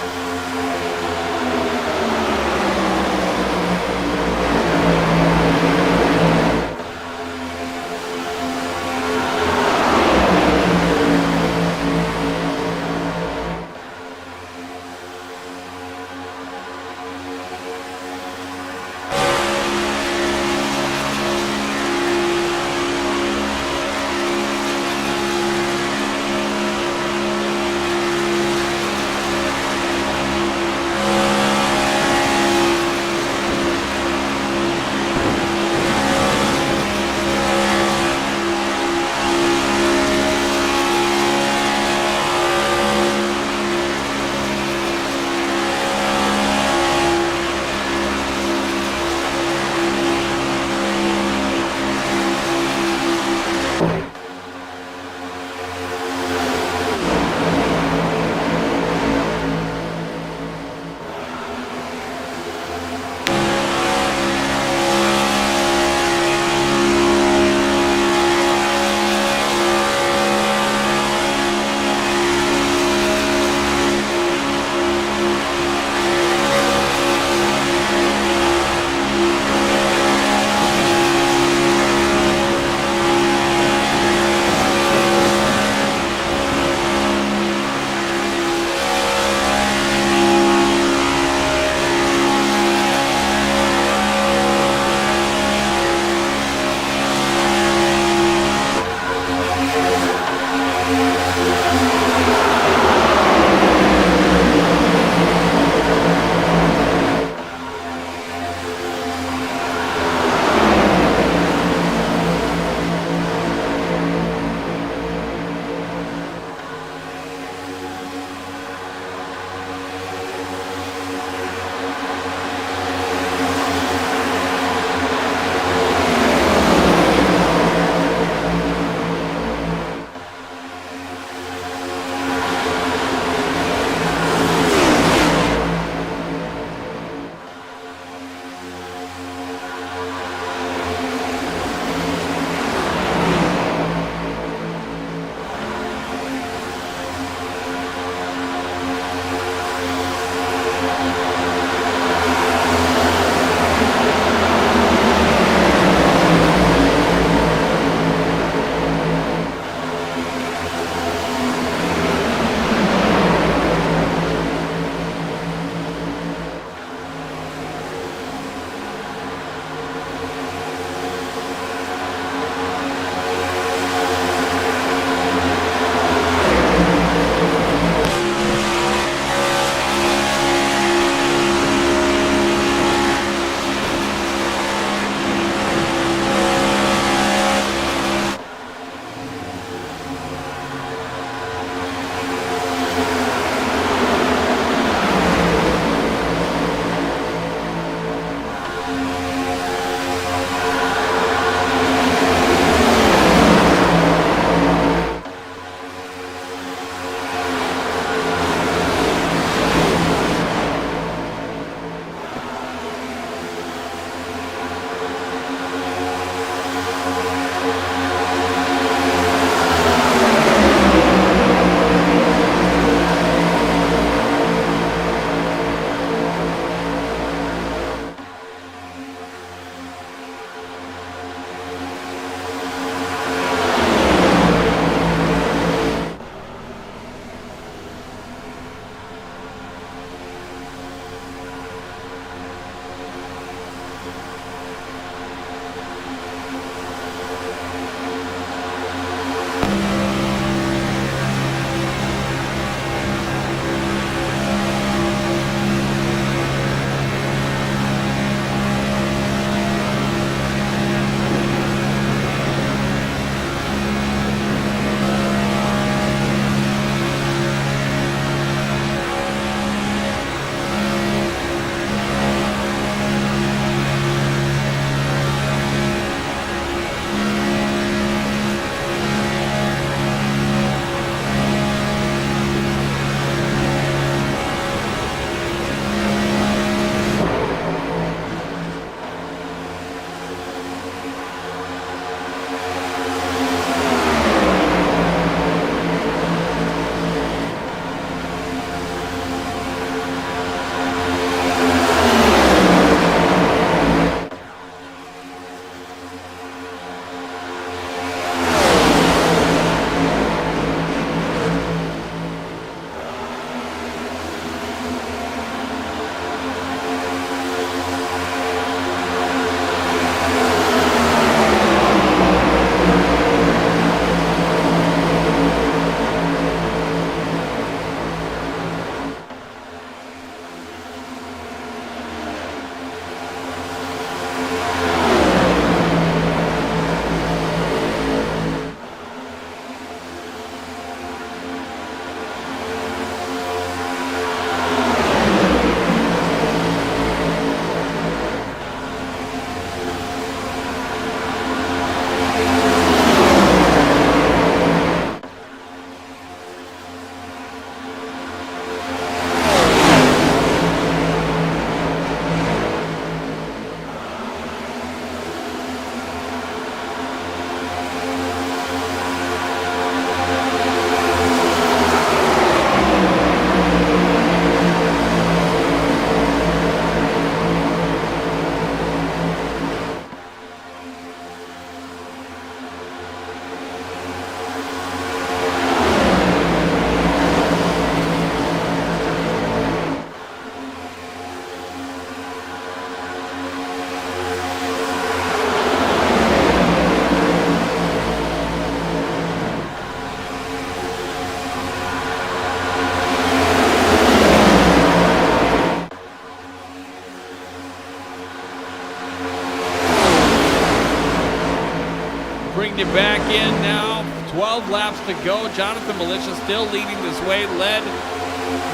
Speaker 1: getting you back in now. 12 laps to go. Jonathan Militia still leading this way. Led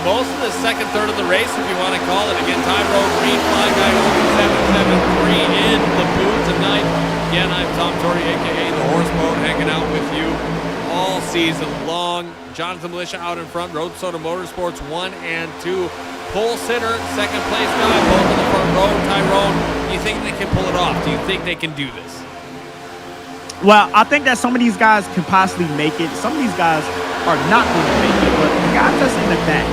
Speaker 1: most of the second third of the race, if you want to call it. Again, Tyrone Green flying guy 773 in the booth tonight. Again, I'm Tom Torrey, a.k.a. the Horse Boat, hanging out with you all season long. Jonathan Militia out in front. Road Soda Motorsports 1 and 2. Pole sitter, second place guy, both in the front row. Tyrone, do you think they can pull it off? Do you think they can do this?
Speaker 2: Well, I think that some of these guys can possibly make it. Some of these guys are not going to make it, but the guys that's in the back,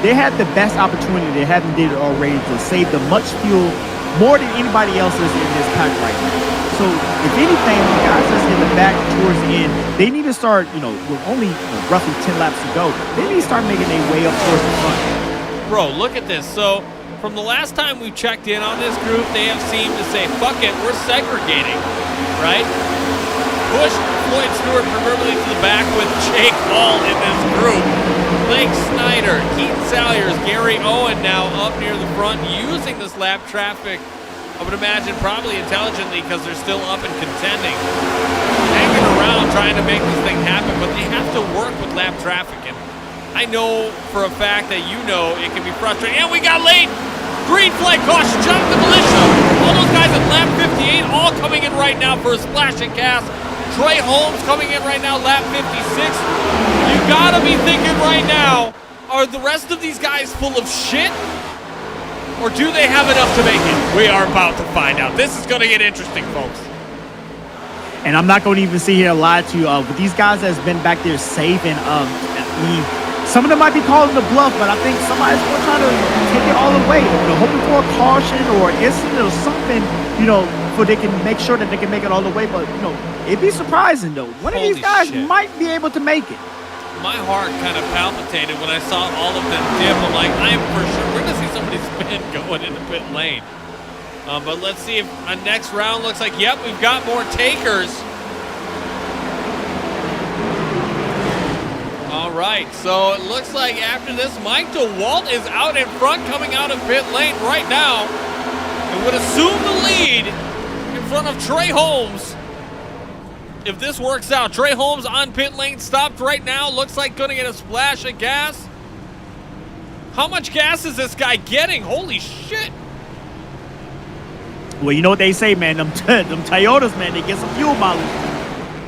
Speaker 2: they had the best opportunity. They haven't did it already to save the much fuel more than anybody else is in this pack right now. So, if anything, the guys that's in the back towards the end, they need to start, with only roughly 10 laps to go, they need to start making their way up towards the front.
Speaker 1: Bro, look at this. So, from the last time we checked in on this group, they have seemed to say, fuck it, we're segregating, right? Push Floyd Stewart proverbially to the back with Jake Hall in this group. Blake Snyder, Keaton Salyers, Gary Owen now up near the front using this lap traffic. I would imagine probably intelligently because they're still up and contending. Hanging around trying to make this thing happen, but they have to work with lap traffic. And I know for a fact that it can be frustrating. And we got late. Green flag caution. Jonathan Militia. All those guys at lap 58 all coming in right now for a splash and cast. Trey Holmes coming in right now, lap 56. You gotta be thinking right now, are the rest of these guys full of shit? Or do they have enough to make it? We are about to find out. This is gonna get interesting, folks.
Speaker 2: And I'm not going to even sit here and lie to you, but these guys that's been back there saving, some of them might be calling the bluff, but I think somebody's going to try to take it all away. Hoping for a caution or incident or something, for they can make sure that they can make it all the way. But, it'd be surprising, though. One of these guys might be able to make it.
Speaker 1: My heart kind of palpitated when I saw all of them dip. I'm like, I am for sure. We're going to see somebody spin going into pit lane. But let's see if next round looks like, yep, we've got more takers. All right, so it looks like after this, Mike DeWalt is out in front coming out of pit lane right now. And would assume the lead in front of Trey Holmes. If this works out, Trey Holmes on pit lane stopped right now. Looks like going to get a splash of gas. How much gas is this guy getting? Holy shit.
Speaker 2: Well, you know what they say, man. Them Toyotas, man, they get some fuel mileage.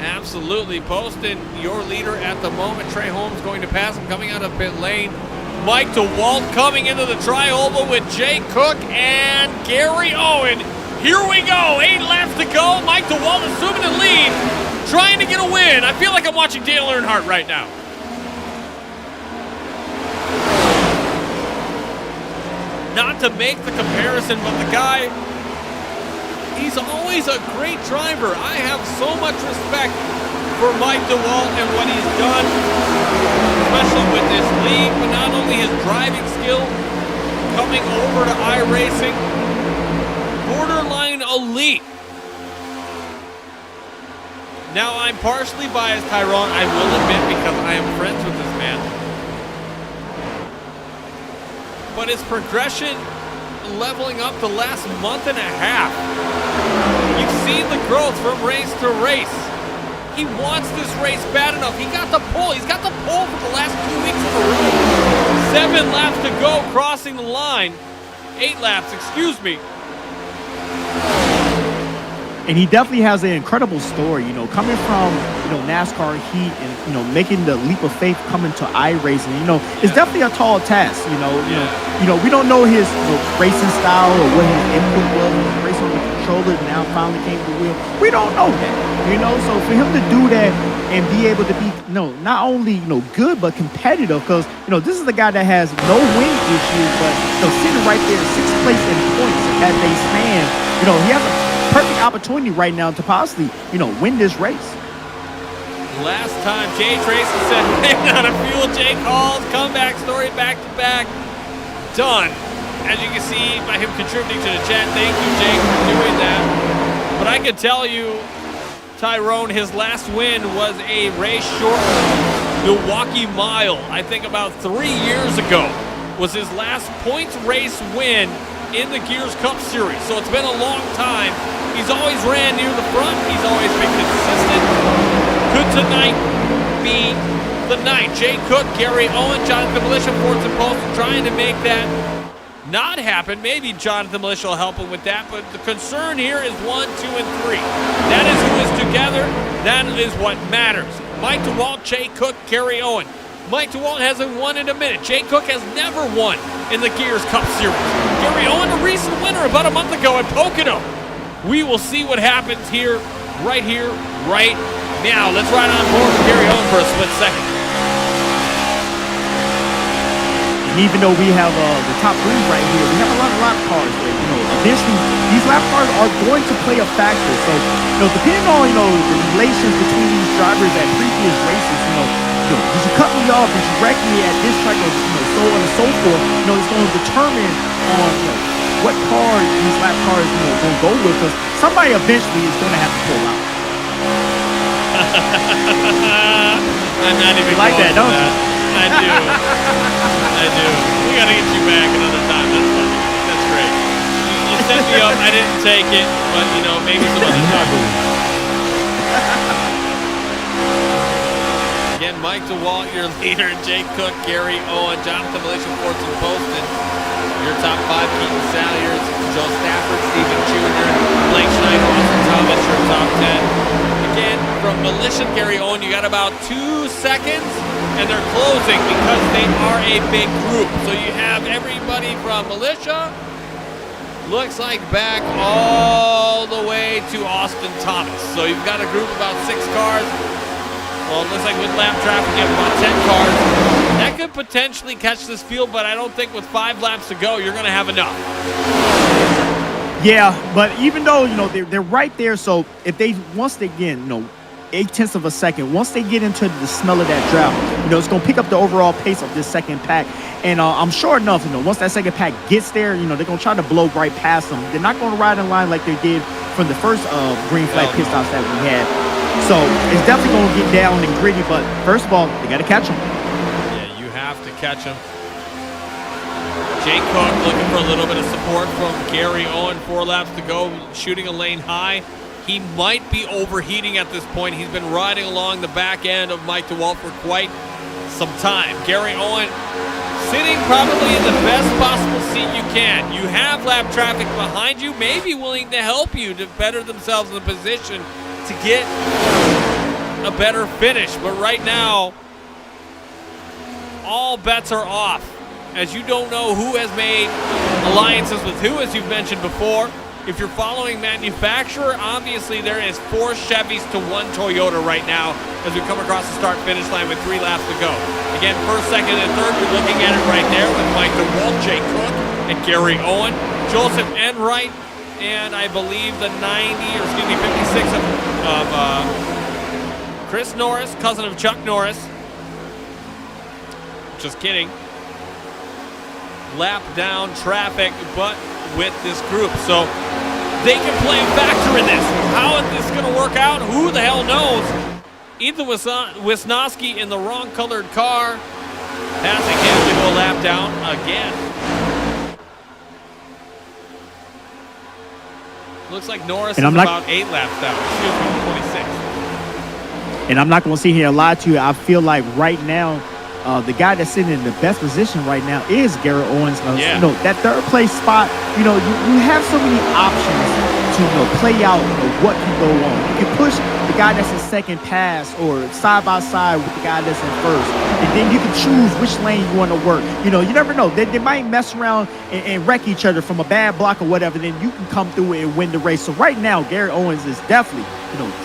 Speaker 1: Absolutely. Posting your leader at the moment. Trey Holmes going to pass him coming out of pit lane. Mike DeWalt coming into the tri-oval with Jay Cook and Gary Owen. Here we go. 8 laps to go. Mike DeWalt assuming the lead. Trying to get a win. I feel like I'm watching Dale Earnhardt right now. Not to make the comparison, but the guy, he's always a great driver. I have so much respect for Mike DeWalt and what he's done, especially with this league, but not only his driving skill, coming over to iRacing, borderline elite. Now, I'm partially biased, Tyrone, I will admit, because I am friends with this man. But his progression leveling up the last month and a half. You've seen the growth from race to race. He wants this race bad enough. He got the pole. He's got the pole for the last 2 weeks in a row. 7 laps to go, crossing the line. 8 laps, excuse me.
Speaker 2: And he definitely has an incredible story, coming from, NASCAR heat and, making the leap of faith coming to iRacing. It's definitely a tall task, we don't know his racing style or what his input was when he was racing with the controller and now finally came to the wheel. We don't know that, so for him to do that and be able to be, not only, good, but competitive, because, this is the guy that has no win issues, but, sitting right there, 6th place in points as they stand, he has a perfect opportunity right now to possibly, win this race.
Speaker 1: Last time, Jay Tracy said, ran out of fuel. Jake Hall's comeback story back-to-back. Done. As you can see by him contributing to the chat, thank you, Jake, for doing that. But I can tell you, Tyrone, his last win was a race short Milwaukee Mile. I think about 3 years ago was his last points race win in the Gears Cup Series. So it's been a long time. He's always ran near the front. He's always been consistent. Could tonight be the night? Jay Cook, Gary Owen, Jonathan Militia, Forts and Post trying to make that not happen. Maybe Jonathan Militia will help him with that, but the concern here is 1, 2, and 3. That is who is together. That is what matters. Mike DeWalt, Jay Cook, Gary Owen. Mike DeWalt hasn't won in a minute. Jay Cook has never won in the Gears Cup Series. Gary Owen, a recent winner about a month ago at Pocono. We will see what happens here, right now. Let's ride on board with Gary Owen for a split second.
Speaker 2: And even though we have the top 3 right here, we have a lot of lap cars there. Eventually these lap cars are going to play a factor. So, depending on the relations between these drivers at previous races, did you cut me off? Did you wreck me at this track? Or so on and so forth. It's going to determine on what car these lap cars going to go with. Because somebody eventually is going to have to pull out.
Speaker 1: I'm not even
Speaker 2: like that, don't
Speaker 1: you? I do. I do. We got to get you back another time. That's funny. That's great. You set me up. I didn't take it, but maybe some other time. Again, Mike DeWalt, your leader. Jay Cook, Gary Owen, Jonathan Militia, Forts and Poston. Your top 5, Keaton Salyers, Joe Stafford, Stephen Jr., Blake Schneider, Austin Thomas, your top 10. Again, from Militia, Gary Owen, you got about 2 seconds, and they're closing because they are a big group. So you have everybody from Militia, looks like back all the way to Austin Thomas. So you've got a group of about 6 cars. Well, it looks like with lap traffic, you have about 10 cars. That could potentially catch this field, but I don't think with 5 laps to go, you're going to have enough.
Speaker 2: Yeah, but even though, they're right there, so if they, once they get, 0.8 of a second, once they get into the smell of that drought, it's going to pick up the overall pace of this second pack. And I'm sure enough, once that second pack gets there, they're going to try to blow right past them. They're not going to ride in line like they did from the first green flag pit stops that we had. So it's definitely going to get down and gritty, but first of all, they got to catch them.
Speaker 1: Yeah, you have to catch them. Jay Cook looking for a little bit of support from Gary Owen. 4 laps to go, shooting a lane high. He might be overheating at this point. He's been riding along the back end of Mike DeWalt for quite some time. Gary Owen sitting probably in the best possible seat you can. You have lap traffic behind you, maybe willing to help you to better themselves in the position to get a better finish. But right now, all bets are off, as you don't know who has made alliances with who, as you've mentioned before. If you're following manufacturer, obviously there is 4 Chevys to 1 Toyota right now as we come across the start-finish line with 3 laps to go. Again, first, second, and third, we're looking at it right there with Mike DeWalt, Jay Cook, and Gary Owen. Joseph Enright, and I believe the 56 of Chris Norris, cousin of Chuck Norris. Just kidding. Lap down traffic, but with this group. So they can play a factor in this. How is this going to work out? Who the hell knows? Ethan Wisnowski in the wrong colored car. Passing him to go a lap down again. Looks like Norris is about 8 laps down. Excuse me, 26.
Speaker 2: And I'm not going to sit here and lie to you. I feel like right now, the guy that's sitting in the best position right now is Garrett Owens. That 3rd place spot, you have so many options to play out what can go on. You can push the guy that's in second pass or side by side with the guy that's in first. And then you can choose which lane you want to work. You never know. They might mess around and wreck each other from a bad block or whatever. Then you can come through it and win the race. So right now, Garrett Owens is definitely,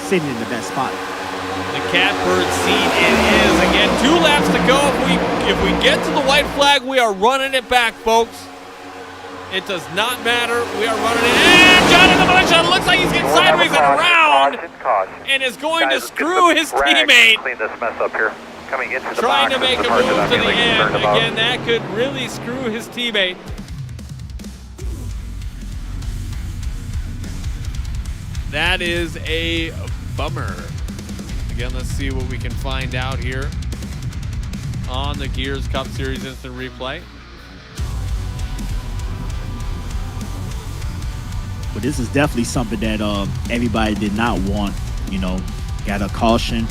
Speaker 2: sitting in the best spot.
Speaker 1: The catbird seat it is. Again, 2 laps to go. If we get to the white flag, we are running it back, folks. It does not matter. We are running it. And Jonathan Militia looks like he's getting sideways and around and is going to screw his teammate.
Speaker 5: Clean this mess up here. Coming into the
Speaker 1: Trying
Speaker 5: box
Speaker 1: to make a move to the end. Again, that could really screw his teammate. That is a bummer. Again, let's see what we can find out here on the Gears Cup Series Instant Replay.
Speaker 2: But this is definitely something that everybody did not want. You know, got a caution.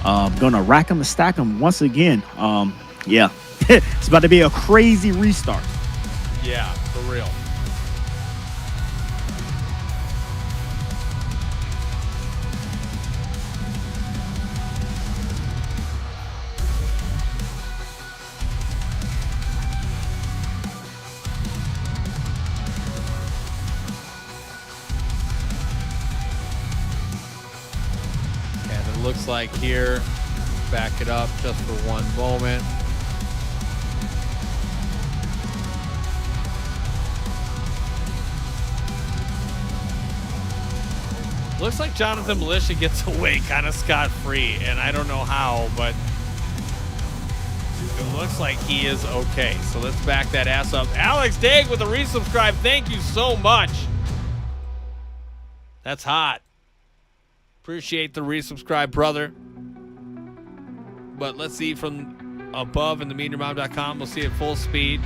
Speaker 2: Gonna rack them and stack them once again. Yeah, it's about to be a crazy restart.
Speaker 1: Yeah, for real. Looks like here, back it up just for one moment. Looks like Jonathan Militia gets away kind of scot-free, and I don't know how, but it looks like he is okay. So let's back that ass up. Alex Dag with a resubscribe. Thank you so much. That's hot. Appreciate the resubscribe, brother. But let's see from above in the meteormom.com. We'll see it full speed.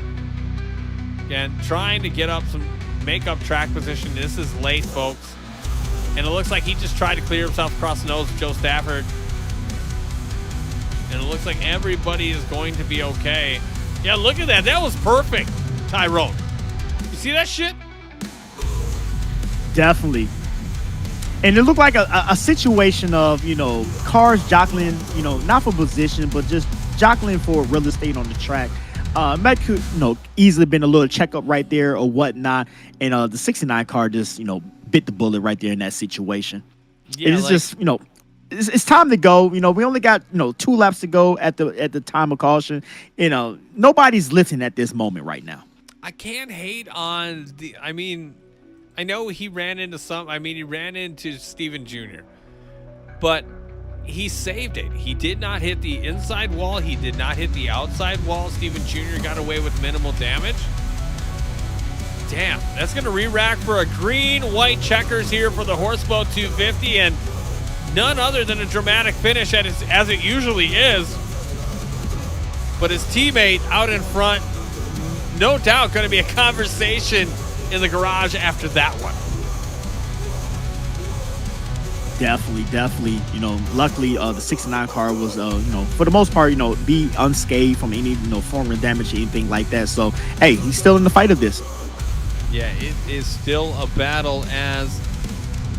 Speaker 1: Again, trying to get up some, make up track position. This is late, folks. And it looks like he just tried to clear himself across the nose of Joe Stafford. And it looks like everybody is going to be okay. Yeah, look at that. That was perfect, Tyrone. You see that shit?
Speaker 2: Definitely. And it looked like a situation of, you know, cars jockeying, you know, not for position, but just jockeying for real estate on the track. Might could, you know, easily been a little checkup right there or whatnot. And the 69 car just, you know, bit the bullet right there in that situation. Yeah, it's like, just, you know, it's time to go. You know, we only got, you know, 2 laps to go at the time of caution. You know, nobody's lifting at this moment right now.
Speaker 1: I can't hate on the, I mean, I know he ran into he ran into Steven Jr., but he saved it. He did not hit the inside wall. He did not hit the outside wall. Steven Jr. got away with minimal damage. Damn, that's going to re-rack for a green-white checkers here for the Horseboat 250, and none other than a dramatic finish as it usually is. But his teammate out in front, no doubt going to be a conversation in the garage after that one.
Speaker 2: Definitely. You know, luckily the 69 car was, you know, for the most part, you know, be unscathed from any, you know, form of damage or anything like that. So, hey, he's still in the fight of this.
Speaker 1: Yeah, it is still a battle, as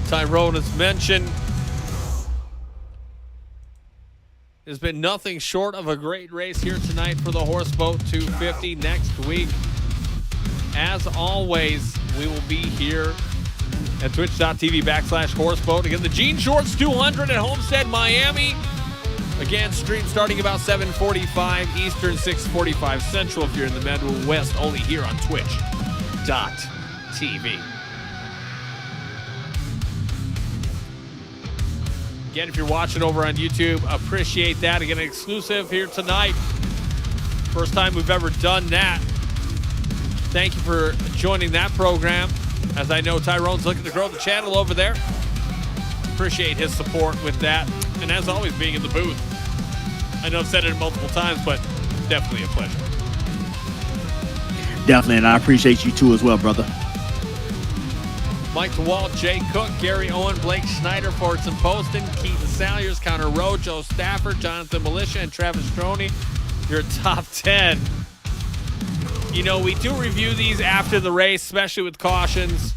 Speaker 1: Tyrone has mentioned. There's been nothing short of a great race here tonight for the Horseboat 250. Next week, as always, we will be here at twitch.tv/Horseboat. Again, the Jean Shorts 200 at Homestead, Miami. Again, stream starting about 7:45 Eastern, 6:45 Central if you're in the Midwest, only here on twitch.tv. Again, if you're watching over on YouTube, appreciate that. Again, exclusive here tonight. First time we've ever done that. Thank you for joining that program. As I know, Tyrone's looking to grow the channel over there. Appreciate his support with that. And as always, being in the booth. I know I've said it multiple times, but definitely a pleasure.
Speaker 2: Definitely, and I appreciate you too as well, brother.
Speaker 1: Mike DeWalt, Jay Cook, Gary Owen, Blake Schneider, Fortson Poston, Keaton Salyers, Connor Rowe, Joe Stafford, Jonathan Militia, and Travis Stroney. Your top 10. You know, we do review these after the race, especially with cautions.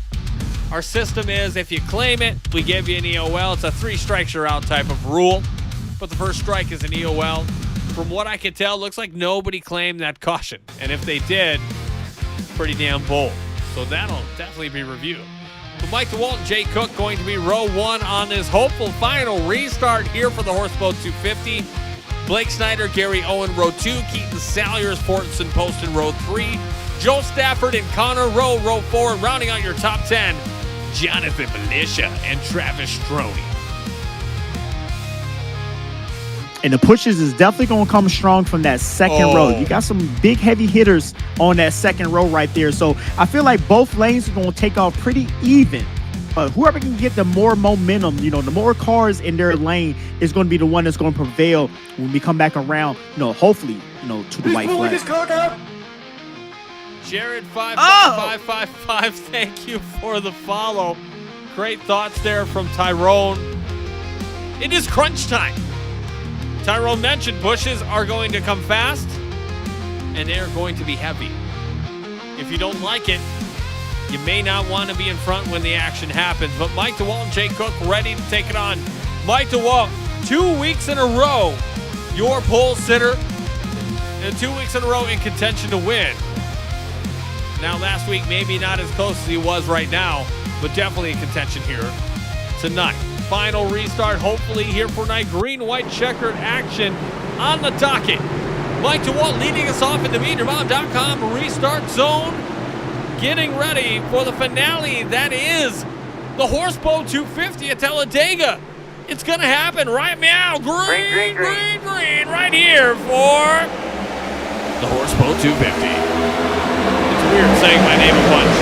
Speaker 1: Our system is, if you claim it, we give you an EOL. It's a 3 strikes you're out type of rule, but the first strike is an EOL. From what I can tell, looks like nobody claimed that caution, and if they did, pretty damn bold. So that'll definitely be reviewed. But Mike DeWalt and Jay Cook going to be row 1 on this hopeful final restart here for the Horseboat 250. Blake Snyder, Gary Owen, row 2. Keaton Salyers, Fortson Poston, row 3. Joe Stafford and Connor Rowe, row 4. Rounding out your top 10, Jonathan Militia and Travis Stroney.
Speaker 2: And the pushes is definitely going to come strong from that second row. You got some big heavy hitters on that second row right there. So I feel like both lanes are going to take off pretty even. Whoever can get the more momentum, you know, the more cars in their lane is going to be the one that's going to prevail when we come back around, you know, hopefully, you know, to the white flag.
Speaker 1: Jared55555, thank you for the follow. Great thoughts there from Tyrone. It is crunch time. Tyrone mentioned bushes are going to come fast, and they are going to be heavy. If you don't like it, you may not want to be in front when the action happens. But Mike DeWalt and Jay Cook ready to take it on. Mike DeWalt, 2 weeks in a row, your pole sitter, and 2 weeks in a row in contention to win. Now, last week, maybe not as close as he was right now, but definitely in contention here tonight. Final restart, hopefully here for night. Green-white checkered action on the docket. Mike DeWalt leading us off in the MeetYourMom.com restart zone. Getting ready for the finale. That is the Horseboat 250 at Talladega. It's going to happen right now. Green, right here for the Horseboat 250. It's weird saying my name a bunch.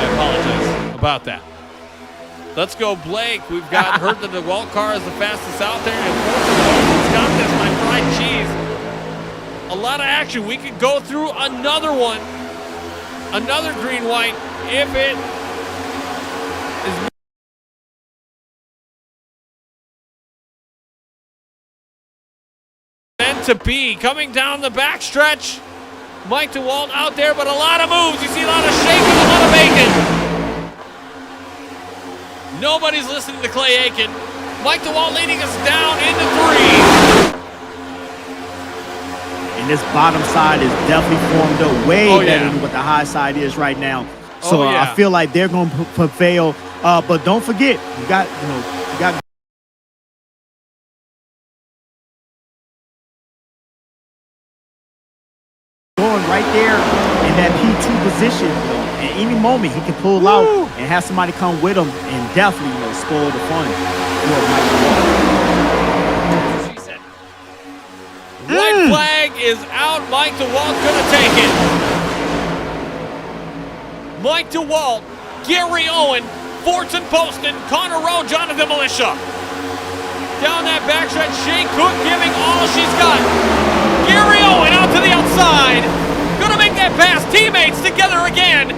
Speaker 1: I apologize about that. Let's go, Blake. We've got heard that the DeWalt car is the fastest out there. And Fortune got this, my fried cheese. A lot of action. We could go through another one. Another green-white if it is meant to be. Coming down the backstretch. Mike DeWalt out there, but a lot of moves. You see a lot of shaking, a lot of bacon. Nobody's listening to Clay Aiken. Mike DeWalt leading us down into 3.
Speaker 2: And this bottom side is definitely formed up way better than what the high side is right now. So I feel like they're going to prevail. But don't forget, you got going right there in that P2 position. At any moment, he can pull out and have somebody come with him and definitely, spoil the fun.
Speaker 1: White flag is out. Mike DeWalt gonna take it. Mike DeWalt, Gary Owen, Fortune Poston, Connor Rowe, Jonathan Militia. Down that backstretch, Shane Cook giving all she's got. Gary Owen out to the outside. Gonna make that pass. Teammates together again.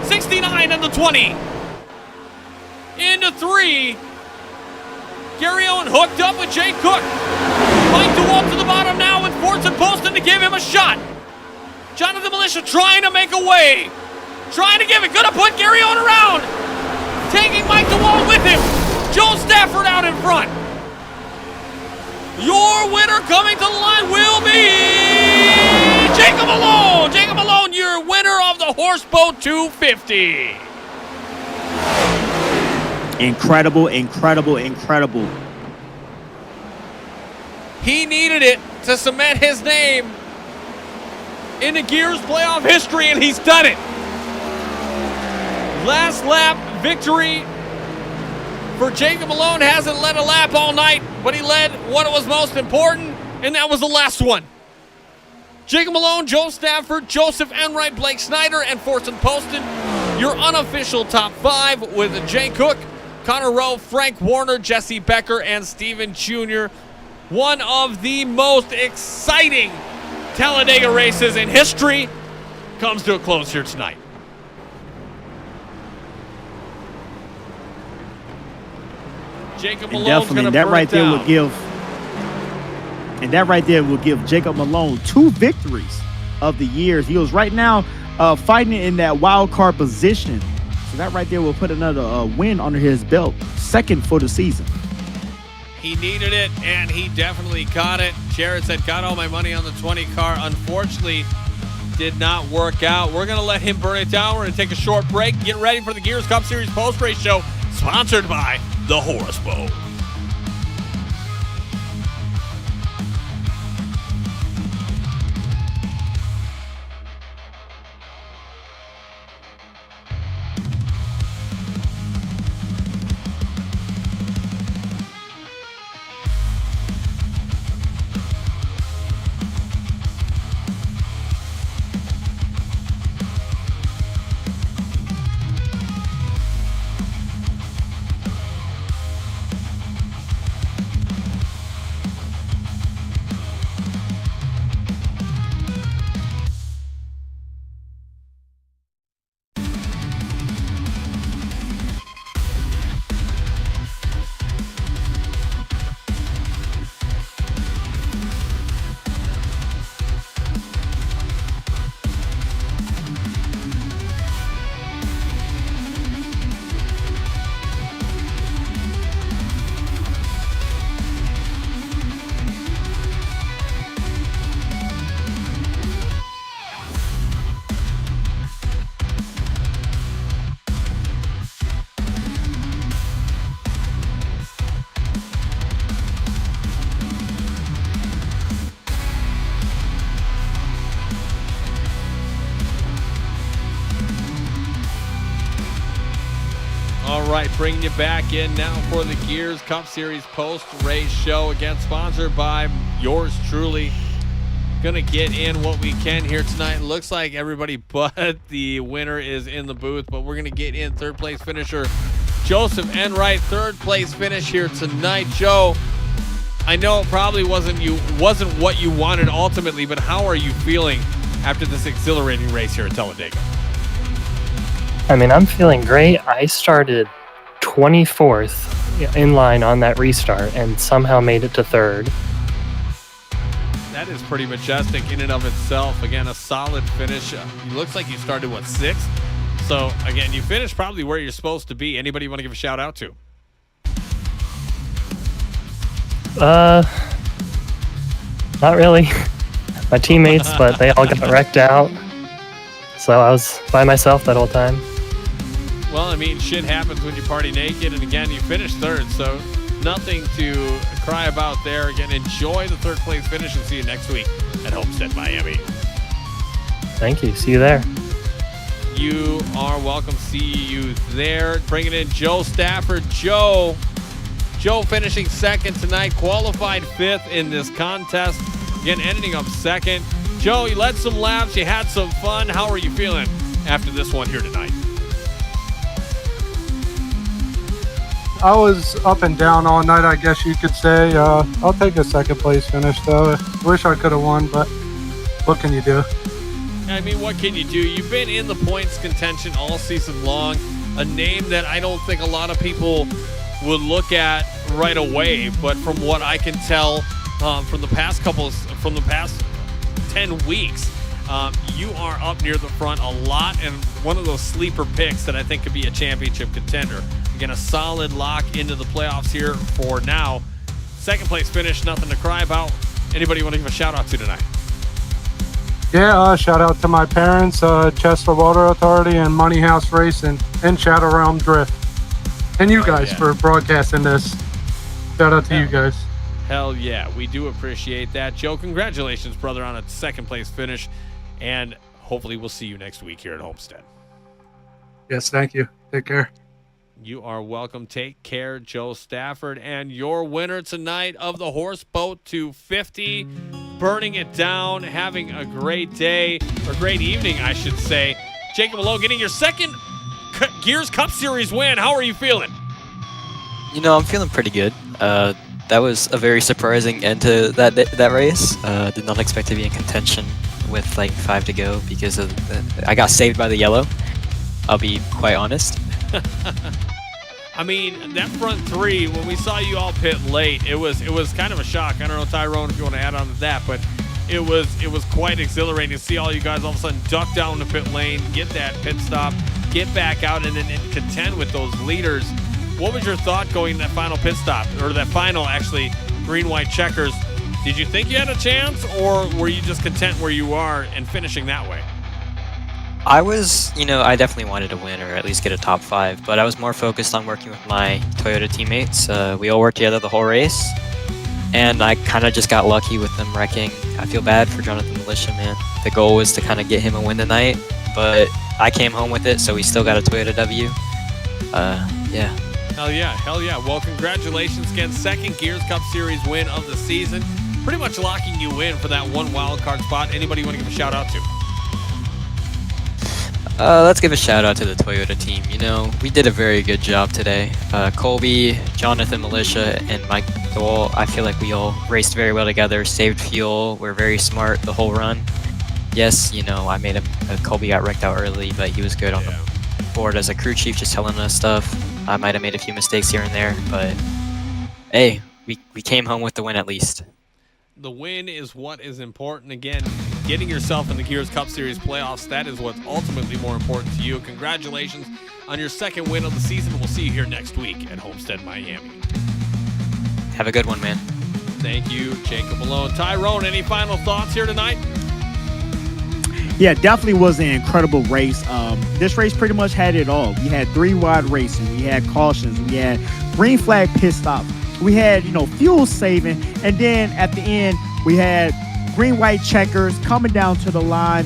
Speaker 1: 69 and the 20. Into 3. Gary Owen hooked up with Jay Cook. Mike DeWalt to the bottom now with Fortune Poston to give him a shot. Jonathan Militia trying to make a way. Trying to give it. Gonna put Gary Owen around. Taking Mike DeWalt with him. Joe Stafford out in front. Your winner coming to the line will be Jacob Malone. Jacob Malone, your winner of the Horseboat 250.
Speaker 2: Incredible, incredible, incredible.
Speaker 1: He needed it to cement his name in the Gears playoff history, and he's done it. Last lap victory for Jacob Malone. Hasn't led a lap all night, but he led what was most important, and that was the last one. Jacob Malone, Joe Stafford, Joseph Enright, Blake Snyder, and Fortune Poston. Your unofficial top 5 with Jay Cook, Connor Rowe, Frank Warner, Jesse Becker, and Steven Jr. One of the most exciting Talladega races in history comes to a close here tonight. Jacob Malone's going to burn it down.
Speaker 2: That right there will give Jacob Malone 2 victories of the years. He was right now fighting in that wild card position. So that right there will put another win under his belt, 2nd for the season.
Speaker 1: He needed it, and he definitely got it. Jared said, got all my money on the 20 car. Unfortunately, did not work out. We're going to let him burn it down. We're going to take a short break. Get ready for the Gears Cup Series post-race show, sponsored by the Horseboat. Enright bringing you back in now for the Gears Cup Series post-race show. Again, sponsored by yours truly. Gonna get in what we can here tonight. Looks like everybody but the winner is in the booth, but we're gonna get in third place finisher Joseph Enright, third place finish here tonight. Joe, I know it probably wasn't what you wanted ultimately, but how are you feeling after this exhilarating race here at Talladega?
Speaker 6: I mean, I'm feeling great. I started 24th in line on that restart and somehow made it to third.
Speaker 1: That is pretty majestic in and of itself. Again, a solid finish. It looks like you started, what, 6th? So, again, you finished probably where you're supposed to be. Anybody you want to give a shout out to?
Speaker 6: Not really. My teammates, but they all got wrecked out. So I was by myself that whole time.
Speaker 1: Well, I mean, shit happens when you party naked. And, again, you finished third, so nothing to cry about there. Again, enjoy the third place finish and see you next week at Homestead, Miami.
Speaker 6: Thank you. See you there.
Speaker 1: You are welcome. See you there. Bringing in Joe Stafford. Joe finishing second tonight, qualified 5th in this contest. Again, ending up second. Joe, you led some laps. You had some fun. How are you feeling after this one here tonight?
Speaker 7: I was up and down all night, I guess you could say. I'll take a second place finish, though. Wish I could have won, but what can you do?
Speaker 1: I mean, what can you do? You've been in the points contention all season long. A name that I don't think a lot of people would look at right away, but from what I can tell from the past 10 weeks, you are up near the front a lot, and one of those sleeper picks that I think could be a championship contender. Again, a solid lock into the playoffs here for now. Second place finish, nothing to cry about. Anybody you want to give a shout out to tonight?
Speaker 7: Yeah, shout out to my parents, Chester Water Authority and Money House Racing, and Shadow Realm Drift. And you guys for broadcasting this. Shout out to you guys.
Speaker 1: Hell yeah, we do appreciate that. Joe, congratulations, brother, on a second place finish, and hopefully we'll see you next week here at Homestead.
Speaker 7: Yes, thank you. Take care.
Speaker 1: You are welcome. Take care, Joe Stafford. And your winner tonight of the Horse Boat 250, burning it down, having a great day, or great evening, I should say. Jacob Malone getting your second Gears Cup Series win. How are you feeling?
Speaker 8: You know, I'm feeling pretty good. That was a very surprising end to that race. Did not expect to be in contention with like 5 to go because I got saved by the yellow. I'll be quite honest.
Speaker 1: I mean, that front 3, when we saw you all pit late, it was kind of a shock. I don't know, Tyrone, if you want to add on to that, but it was quite exhilarating to see all you guys all of a sudden duck down the pit lane, get that pit stop, get back out, and then contend with those leaders. What was your thought going that final pit stop, or that final, actually, green-white checkers? Did you think you had a chance, or were you just content where you are and finishing that way?
Speaker 8: I definitely wanted to win or at least get a top 5, but I was more focused on working with my Toyota teammates. We all worked together the whole race, and I kind of just got lucky with them wrecking. I feel bad for Jonathan Militia, man. The goal was to kind of get him a win tonight, but I came home with it, so we still got a Toyota W. Yeah.
Speaker 1: Hell yeah. Well, congratulations again. Second Gears Cup Series win of the season. Pretty much locking you in for that one wild card spot. Anybody you want to give a shout out to?
Speaker 8: Let's give a shout out to the Toyota team. You know, we did a very good job today. Colby, Jonathan Militia, and Mike Dole, I feel like we all raced very well together, saved fuel, we're very smart the whole run. Yes, I made Colby got wrecked out early, but he was good on the board as a crew chief, just telling us stuff. I might have made a few mistakes here and there, but hey, we came home with the win at least.
Speaker 1: The win is what is important. Again, getting yourself in the Gears Cup Series playoffs, that is what's ultimately more important to you. Congratulations on your second win of the season. We'll see you here next week at Homestead, Miami.
Speaker 8: Have a good one, man.
Speaker 1: Thank you, Jacob Malone. Tyrone, any final thoughts here tonight?
Speaker 2: Yeah, definitely was an incredible race. This race pretty much had it all. We had 3-wide racing. We had cautions. We had green flag pit stops. We had, fuel saving. And then at the end, we had green-white checkers coming down to the line.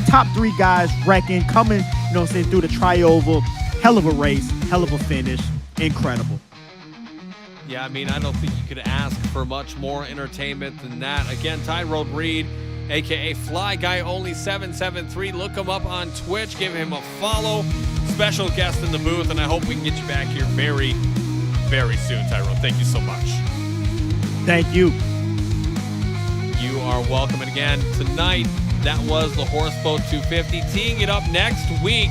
Speaker 2: Top 3 guys wrecking, coming, through the tri-oval. Hell of a race. hell of a finish. Incredible.
Speaker 9: Yeah, I mean, I don't think you could ask for much more entertainment than that. Again, Tyrone Reed, a.k.a. Fly Guy Only 773. Look him up on Twitch. Give him a follow. Special guest in the booth, and I hope we can get you back here very, very soon, Tyrone. Thank you so much.
Speaker 2: Thank you.
Speaker 9: You are welcome. And again, tonight, that was the Horseboat 250. Teeing it up next week.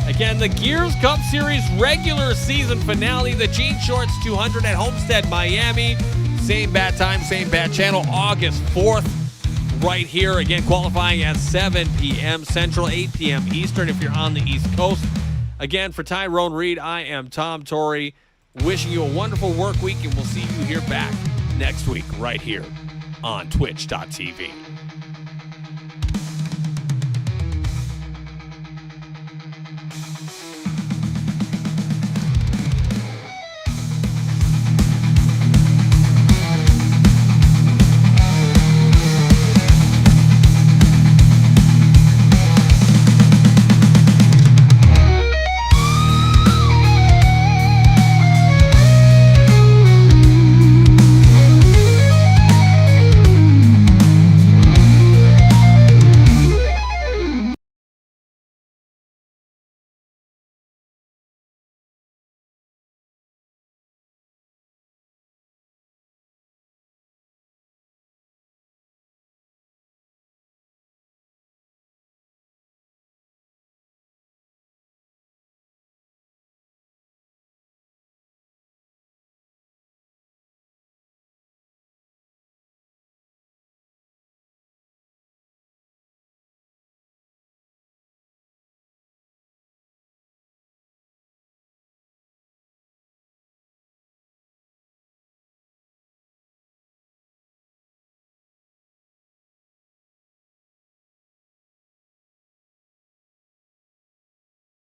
Speaker 9: Again, the Gears Cup Series regular season finale, the Jean Shorts 200 at Homestead, Miami. Same bat time, same bat channel, August 4th, right here. Again, qualifying at 7 p.m. Central, 8 p.m. Eastern if you're on the East Coast. Again, for Tyrone Reed, I am Tom Torrey. Wishing you a wonderful work week, and we'll see you here back next week right here on Twitch.tv.